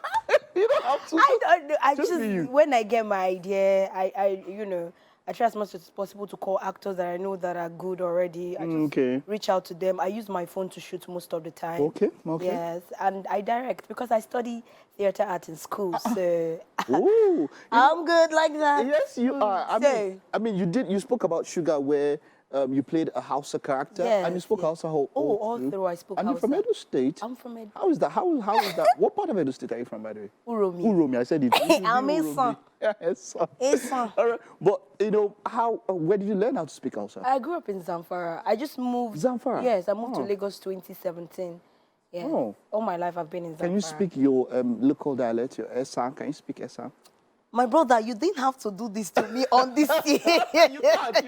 You don't have to. I don't know. I Just just be you. when I get my idea, I try as much as possible to call actors that I know that are good already. I just reach out to them. I use my phone to shoot most of the time. Okay. Yes, and I direct because I study theater art in school. So Ooh. I'm good like that. Yes, you are. I mean, you spoke about Sugar, where you played a Hausa character, and you spoke Hausa all through I spoke And you're Hausa. from Edo State. I'm from Edo. How is that? How is that? What part of Edo State are you from, by the way? Uromi. Uromi, I said it. I'm Esan. Yes. Esan. All right, but you know where did you learn how to speak Hausa? I grew up in Zamfara. I just moved. Zamfara? Yes, I moved to Lagos 2017. Yeah. Oh. All my life I've been in Zamfara. Can you speak your local dialect, your Esan? Can you speak Esan? My brother, you didn't have to do this to me on this year. You can't.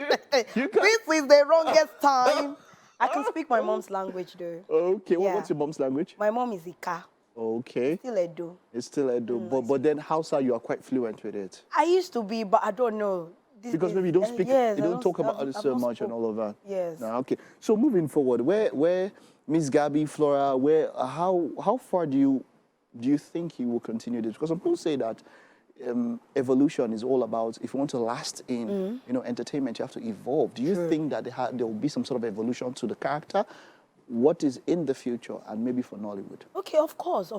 You can't. This is the wrongest time. I can speak my mom's language though. Okay, Yeah. what's your mom's language? My mom is Ika. Okay. Still Edo. It's still Edo, but then Hausa, you are quite fluent with it. I used to be, but I don't know. Because maybe you don't speak, yes, you I don't talk about I've it so not much and spoke. all of that. Yes. No, okay. So moving forward, where Miss Gabby, Flora, how far do you think you will continue this? Because some people say that evolution is all about, if you want to last in entertainment, you have to evolve. Do you think that there will be some sort of evolution to the character? What is in the future, and maybe for Nollywood? Okay, of course.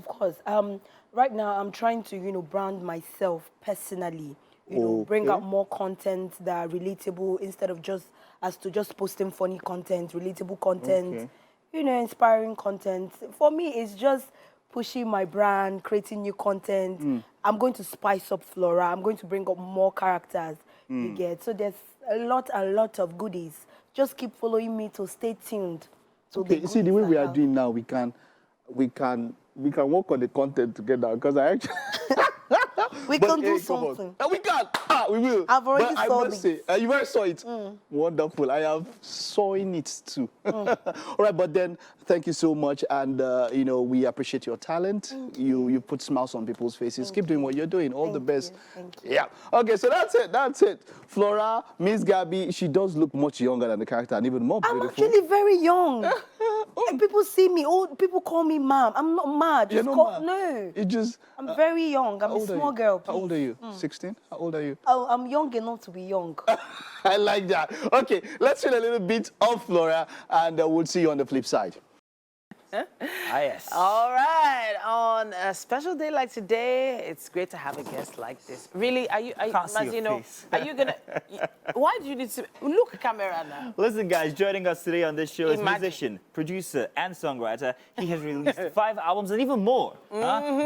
Right now, I'm trying to, brand myself personally. Bring out more content that are relatable instead of just posting funny content, relatable content, inspiring content. For me, it's just pushing my brand, creating new content. I'm going to spice up Flora. I'm going to bring up more characters. You get so there's a lot of goodies. Just keep following me to stay tuned. Okay, see the way we are doing now, we can work on the content together, because I actually we can do something. We can. We will. I've already but saw I must say, you already saw it. Wonderful. I have sawing it too. All right, but then thank you so much, and we appreciate your talent. You put smiles on people's faces. Keep doing what you're doing. All the best. Thank you. Yeah. Okay, so that's it. Flora, Miss Gabby, she does look much younger than the character, and even more beautiful. I'm actually very young. And people see me, people call me mom. I'm not mad. You're Just not call, mad. no. I'm very young. I'm a small girl. How old are you? 16? How old are you? Oh, I'm young enough to be young. I like that. Okay, let's feel a little bit of Flora, and we'll see you on the flip side. Yes. All right. On a special day like today, it's great to have a guest like this. Really, are you Can't see your Mazino, face. are you gonna? Why do you need to look at camera now? Listen, guys, joining us today on this show is Imagine. musician, producer, and songwriter. He has released 5 albums and even more.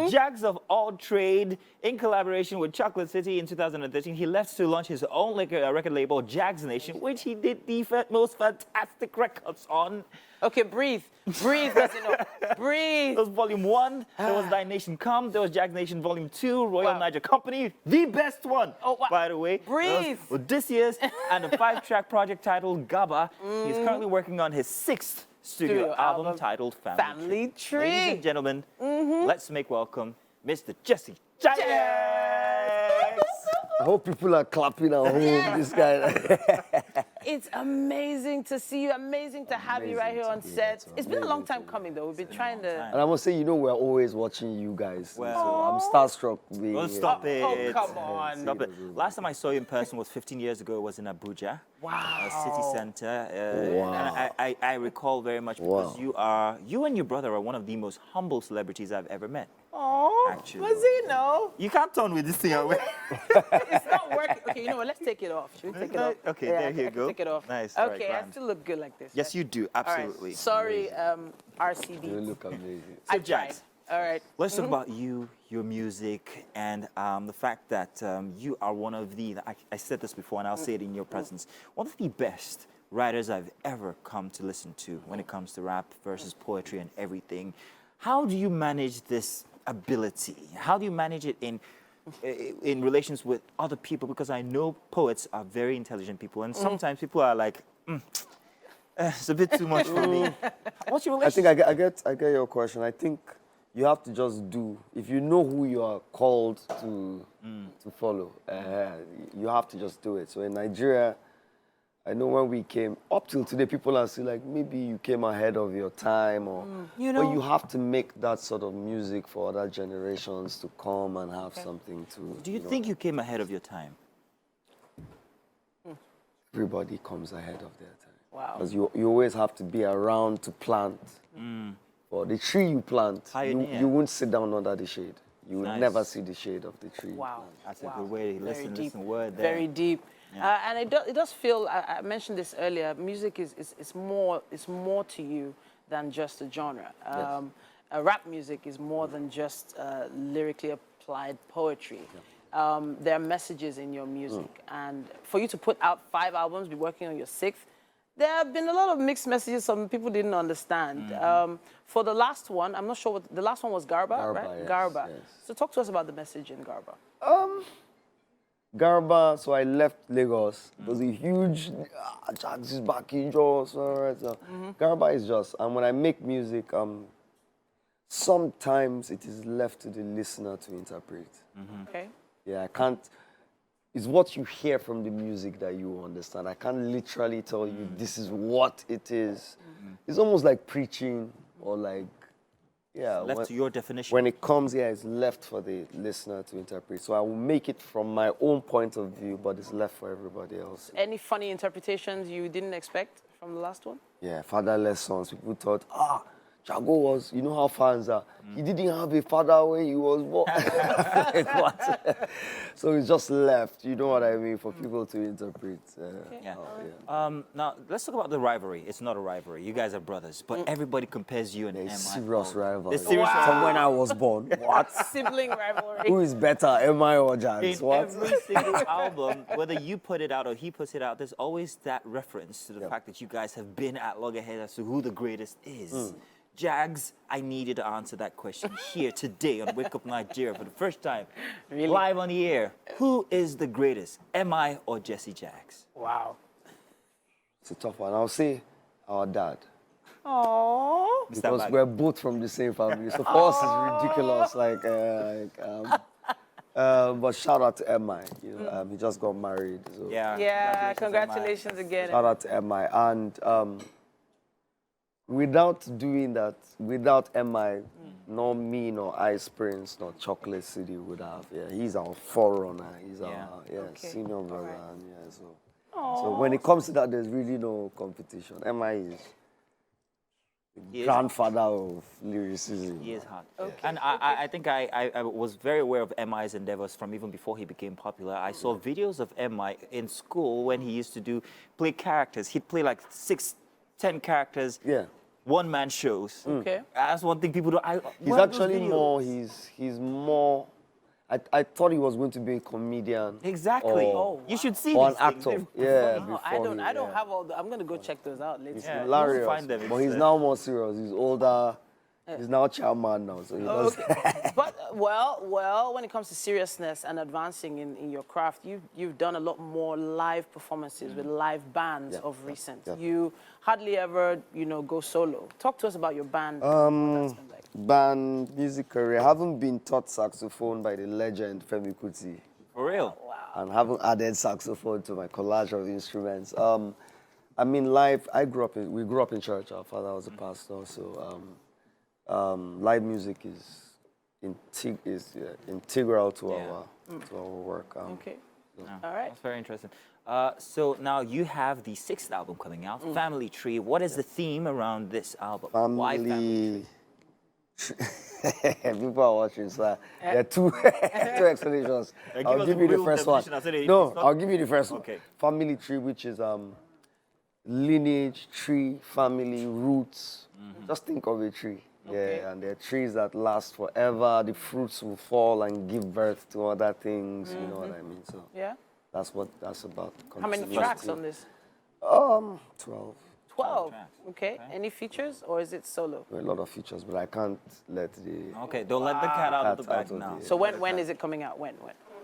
Jags of all trade, in collaboration with Chocolate City in 2013. He left to launch his own record label, Jags Nation, which he did the most fantastic records on. Okay, breathe, Mazino, breathe. There was Volume 1, there was Thy Nation Come, there was Jags Nation Volume 2, Royal Niger Company, the best one, by the way. Breathe. Odysseus, and a 5-track project titled Gaba. He's currently working on his 6th studio album titled Family Tree. Ladies and gentlemen, let's make welcome Mr. Jesse Jagz. I hope people are clapping at home. This guy. It's amazing to see you. Amazing to have you right here on set. It's been a long time coming, though. We've been trying to... And I must say, you know, we're always watching you guys. Well, so I'm starstruck. Don't stop it. Oh, come on. Stop it. Last time I saw you in person was 15 years ago. It was in Abuja. Wow. City Center. Wow. And I recall very much because you and your brother are one of the most humble celebrities I've ever met. Oh, Actually. was he? No. You can't turn with this thing away. It's not working. Okay, you know what? Let's take it off. Should we take it off? Okay, Yeah, there I you can go. take it off. Nice. All right, Okay, I grand. still look good like this. Yes, you do. All right. Absolutely. Sorry, RCB. You look amazing. I So, tried. Jags, All right. let's talk about you, your music, and the fact that you are one of the, I said this before and I'll say it in your presence, one of the best writers I've ever come to listen to when it comes to rap versus poetry and everything. How do you manage this ability? How do you manage it in relations with other people? Because I know poets are very intelligent people, and sometimes people are like, it's a bit too much for me. What's your I relationship? think I get your question. I think you have to just do. If you know who you are called to follow, you have to just do it. So in Nigeria, I know when we came, up till today, people are still like, maybe you came ahead of your time, or You know- but you have to make that sort of music for other generations to come and have something to. Do you know, think you came ahead of your time? everybody comes ahead of their time? Wow. Because you always have to be around to plant. Or the tree you plant, Pioneer. you won't sit down under the shade. You will Nice. never see the shade of the tree. Wow. That's a good way. Very Listen, deep. word there. Very deep. And it does feel, I mentioned this earlier, music is more to you than just a genre. Rap music is more than just lyrically applied poetry. There are messages in your music. And for you to put out 5 albums, be working on your 6th, there have been a lot of mixed messages some people didn't understand. For the last one, I'm not sure what, the last one was Garba, right? Yes, Garba. yes. So talk to us about the message in Garba. Garba, so I left Lagos. It was a huge, Jags is back in Jos. Garba is just, and when I make music, sometimes it is left to the listener to interpret. Okay. Yeah, I can't, it's what you hear from the music that you understand. I can't literally tell you this is what it is. It's almost like preaching or like, yeah. Left to your definition. When it comes here, it's left for the listener to interpret. So I will make it from my own point of view, but it's left for everybody else. Any funny interpretations you didn't expect from the last one? Yeah, fatherless sons. People thought, Jago was, you know how fans are. He didn't have a father when he was born. Like, what? So it's just left, you know what I mean, for people to interpret. Now, let's talk about the rivalry. It's not a rivalry. You guys are brothers, but everybody compares you and MI. Serious rivalry. There's serious From when I was born. What? Sibling rivalry. Who is better, MI or Jags? In What? every single album, whether you put it out or he puts it out, there's always that reference to the fact that you guys have been at loggerhead as to who the greatest is. Jags, I need you to answer that question here today on Wake Up Nigeria for the first time, live on the air. Who is the greatest, MI or Jesse Jagz? Wow. It's a tough one. I'll say our dad. Oh. Because we're both from the same family. So for us, it's ridiculous. But shout out to MI. You know, he just got married. So Yeah, congratulations again. shout out to MI. And without doing that, without MI, nor me, nor Ice Prince, nor Chocolate City would have. Yeah, he's our forerunner. He's our senior brother. And so when it comes to that, there's really no competition. MI is the grandfather of lyricism. He is hot. And I think I was very aware of MI's endeavors from even before he became popular. I saw videos of MI in school when he used to play characters. He'd play like 6, 10 characters. Yeah. One-man shows. Okay. That's one thing people do. He's actually more, he's more, I thought he was going to be a comedian. Exactly. Or, you should see or these an actor. things. Yeah. No, I don't have all the, I'm going to go check those out later. It's Yeah, hilarious. you'll find them. But he's now more serious. He's older. He's now chairman now. So he does. But, well, when it comes to seriousness and advancing in your craft, you've done a lot more live performances with live bands of recent. You hardly ever, go solo. Talk to us about your band. What that's been like. Band, music career. I haven't been taught saxophone by the legend Femi Kuti For real? And haven't added saxophone to my collage of instruments. I mean, live. We grew up in church. Our father was a pastor, so live music is integral to our work. Okay. All right. That's very interesting. So now you have the 6th album coming out, Family Tree. What is the theme around this album? Why Family Tree? People are watching, so there are two explanations. I'll give you the first one. No, I'll give you the first one. Okay. Family Tree, which is lineage, tree, family, roots. Just think of a tree. Okay. Yeah, and there are trees that last forever. The fruits will fall and give birth to other things. You know what I mean? So Yeah. that's what that's about. How many tracks on this? 12. 12. tracks. Okay. Any features or is it solo? A lot of features, but I can't let the Okay, don't let the cat out of the cat bag out of now. the- So when is it coming out? When?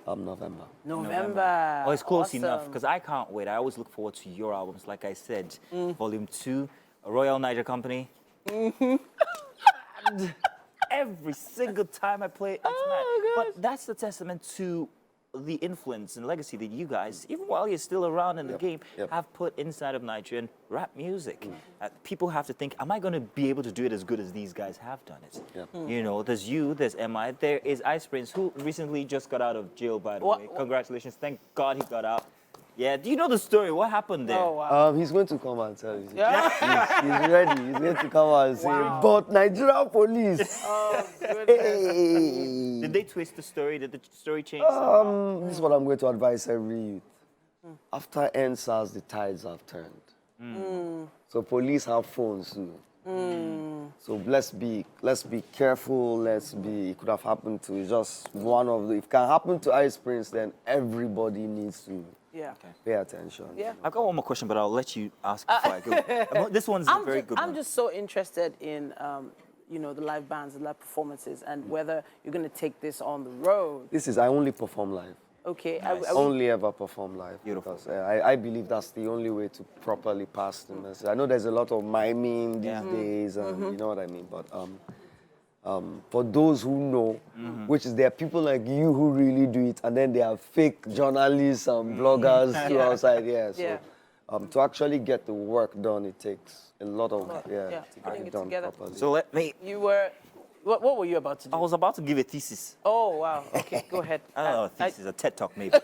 November. November. Oh, it's close Awesome. enough because I can't wait. I always look forward to your albums. Like I said, Volume 2, Royal Niger Company. And every single time I play it, it's mad. But that's the testament to the influence and legacy that you guys, even while you're still around in the game, have put inside of Nigerian rap music. People have to think, am I going to be able to do it as good as these guys have done it? You know, there's you, there's MI, there is Ice Prince, who recently just got out of jail, by the way. Congratulations. Thank God he got out. Yeah, do you know the story? What happened there? Oh, wow. He's going to come and tell you. Yeah. He's ready. He's going to come and say, but Nigerian police. Oh, goodness. Hey. Did they twist the story? Did the story change? This is what I'm going to advise every youth. After NSAS, the tides have turned. So police have phones too. So let's be careful. It could have happened to just one of the. If it can happen to Ice Prince, then everybody needs to pay attention. Yeah. I've got one more question, but I'll let you ask before I go. This one's a very good one. I'm just so interested in, you know, the live bands, the live performances, and whether you're going to take this on the road. I only perform live. Okay. Nice. Only ever perform live. Beautiful. Because I believe that's the only way to properly pass the message. I know there's a lot of miming these days, and you know what I mean. But for those who know, which is there are people like you who really do it, and then there are fake journalists and bloggers who are outside here. So to actually get the work done, it takes a lot of to get putting it it done together. properly. So let me. You were, what were you about to do? I was about to give a thesis. Oh, wow. Okay, go ahead. I don't know, a thesis, a TED Talk maybe.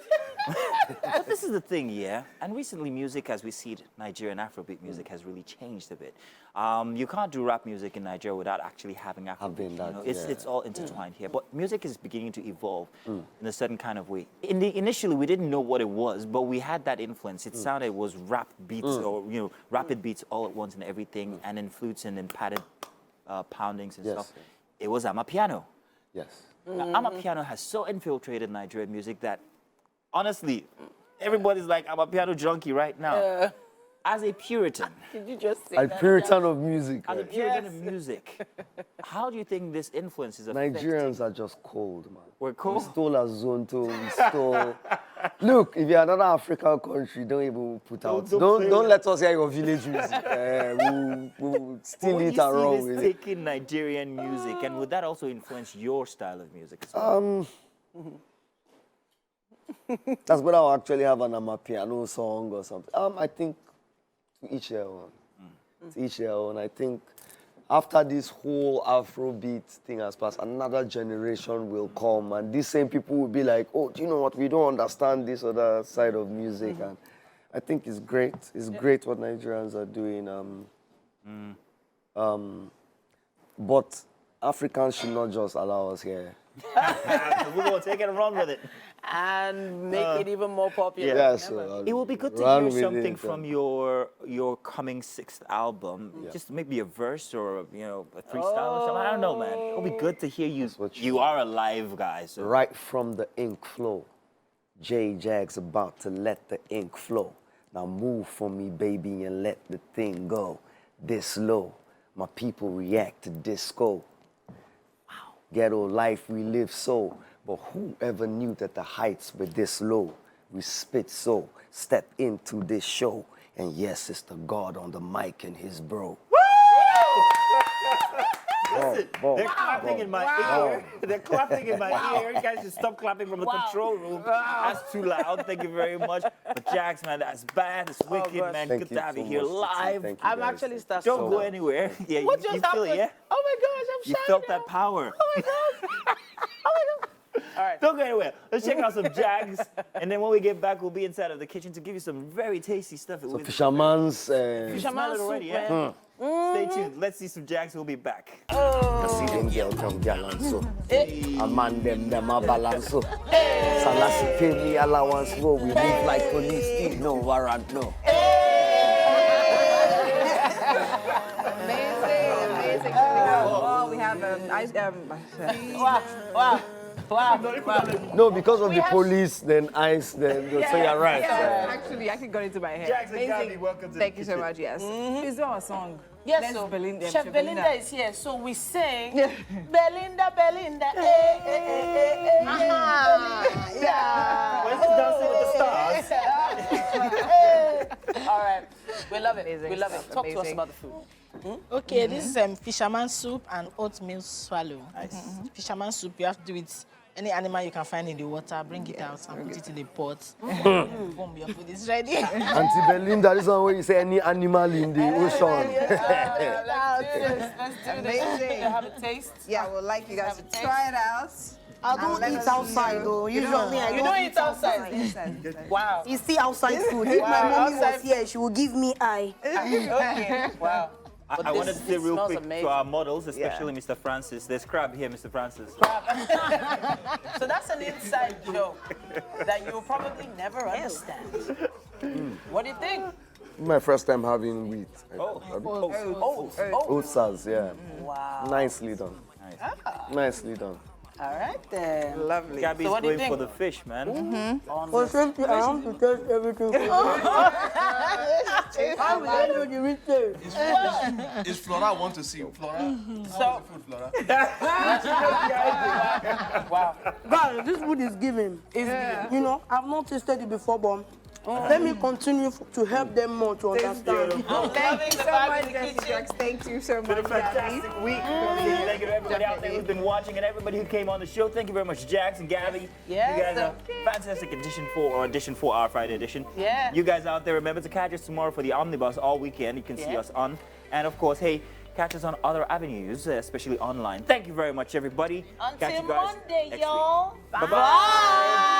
But this is the thing, yeah. And recently, music, as we see it, Nigerian Afrobeat music has really changed a bit. You can't do rap music in Nigeria without actually having Afrobeat. You know, it's all intertwined here. But music is beginning to evolve in a certain kind of way. Initially, we didn't know what it was, but we had that influence. It sounded it was rap beats or rapid beats all at once and everything, and then flutes and then padded poundings and stuff. It was Amapiano. Yes. Now, Amapiano has so infiltrated Nigerian music that, honestly, everybody's like, I'm a piano junkie right now. As a Puritan. Did you just say A that? Puritan of music. As a Puritan of music, how do you think this influence is affecting? Nigerians are just cold, man. We're cold. We stole Azonto, we stole... Look, if you're another African country, don't even put out... Don't let us hear your village music. We'll steal it and run with it. Taking Nigerian music, and would that also influence your style of music as well? That's when I'll actually have an Amapiano song or something. I think to each their own. To each their own. I think after this whole Afrobeat thing has passed, another generation will come, and these same people will be like, oh, do you know what? We don't understand this other side of music. And I think it's great. It's great what Nigerians are doing. But Africans should not just allow us here. We're going to take it and run with it. And make it even more popular. Yeah, so it will be good to hear something from your coming 6th album. Just maybe a verse or a freestyle or something. I don't know, man. It'll be good to hear you. You are a live guy. So. Right from the ink flow. Jesse Jagz about to let the ink flow. Now move for me, baby, and let the thing go. This slow. My people react to disco. Wow. Ghetto life we live so. But whoever knew that the heights were this low? We spit so, step into this show. And yes, it's the God on the mic and his bro. Listen, they're clapping in my ear. They're clapping in my ear. You guys should stop clapping from the control room. That's too loud. Thank you very much. But Jags, man, that's bad. It's wicked, man. Thank Good you to have you so here much, live. Titi. Thank you, I'm guys. actually starstruck. Don't go anywhere. Yeah, What you just feel it, happened? yeah? Oh my gosh, I'm You shy felt now. that power. Oh my gosh. Oh my god. All right. Don't go anywhere. Let's check out some Jags. And then when we get back, we'll be inside of the kitchen to give you some very tasty stuff. So fisherman's. You smell it already, yeah? Stay tuned. Let's see some Jags. We'll be back. See them girl come balance so. A man them a balance so. Salasi pay me allowance for we move like police. Need no warrant no. Amazing. Oh, we have Wow. No, because of the police, then ICE, then so you're right. Yeah, actually got into my head. Jags and Gabby, welcome to Thank the you so kitchen. much, yes. Please do our song. Yes, Let's so Belinda, Chef Belinda is here, so we sing Belinda, Belinda, yeah. Let's dancing with the stars. All right, we love it. Amazing We love it. stuff, Talk to us amazing. about the food. Okay, this is fisherman soup and oatmeal swallow. Nice. Fisherman soup, you have to do it. Any animal you can find in the water, bring it out and put it in the pot. Boom, your food is ready. Auntie Belinda, this one where you say any animal in the ocean. Let's do this. Amazing. Have a taste. Yeah, I would like you guys to try it out. I don't eat outside though. Usually I You don't don't eat eat outside. Wow. You see outside food. If my mommy was here, she would give me eye. Okay. Wow. But I wanted to say real smells quick amazing. to our models, especially Mr. Francis. There's crab here, Mr. Francis. So that's an inside joke that you'll probably never understand. What do you think? My first time having wheat. Oats. Oats, yeah. Wow. Nicely done. Nicely done. All right then. Lovely. Gabby's So what do you going for think? the fish, man. For safety, I want to taste everything. How will I know the real taste? Is Flora want to see? Flora? So, Flora? wow. God, this food is giving. You know, I've not tasted it before, but let me continue to help them more to understand. Thank you so much, Jesse Jagz. Thank you so It's been a much, Gabby. fantastic week. Thank you to everybody out there who's been watching and everybody who came on the show. Thank you very much, Jags and Gabby. Yes, You guys are fantastic edition 4 our Friday edition. Yeah. You guys out there, remember to catch us tomorrow for the Omnibus all weekend. You can see us on. And of course, hey, catch us on other avenues, especially online. Thank you very much, everybody. Catch Until you guys Monday, next week. y'all. Bye-bye. Bye.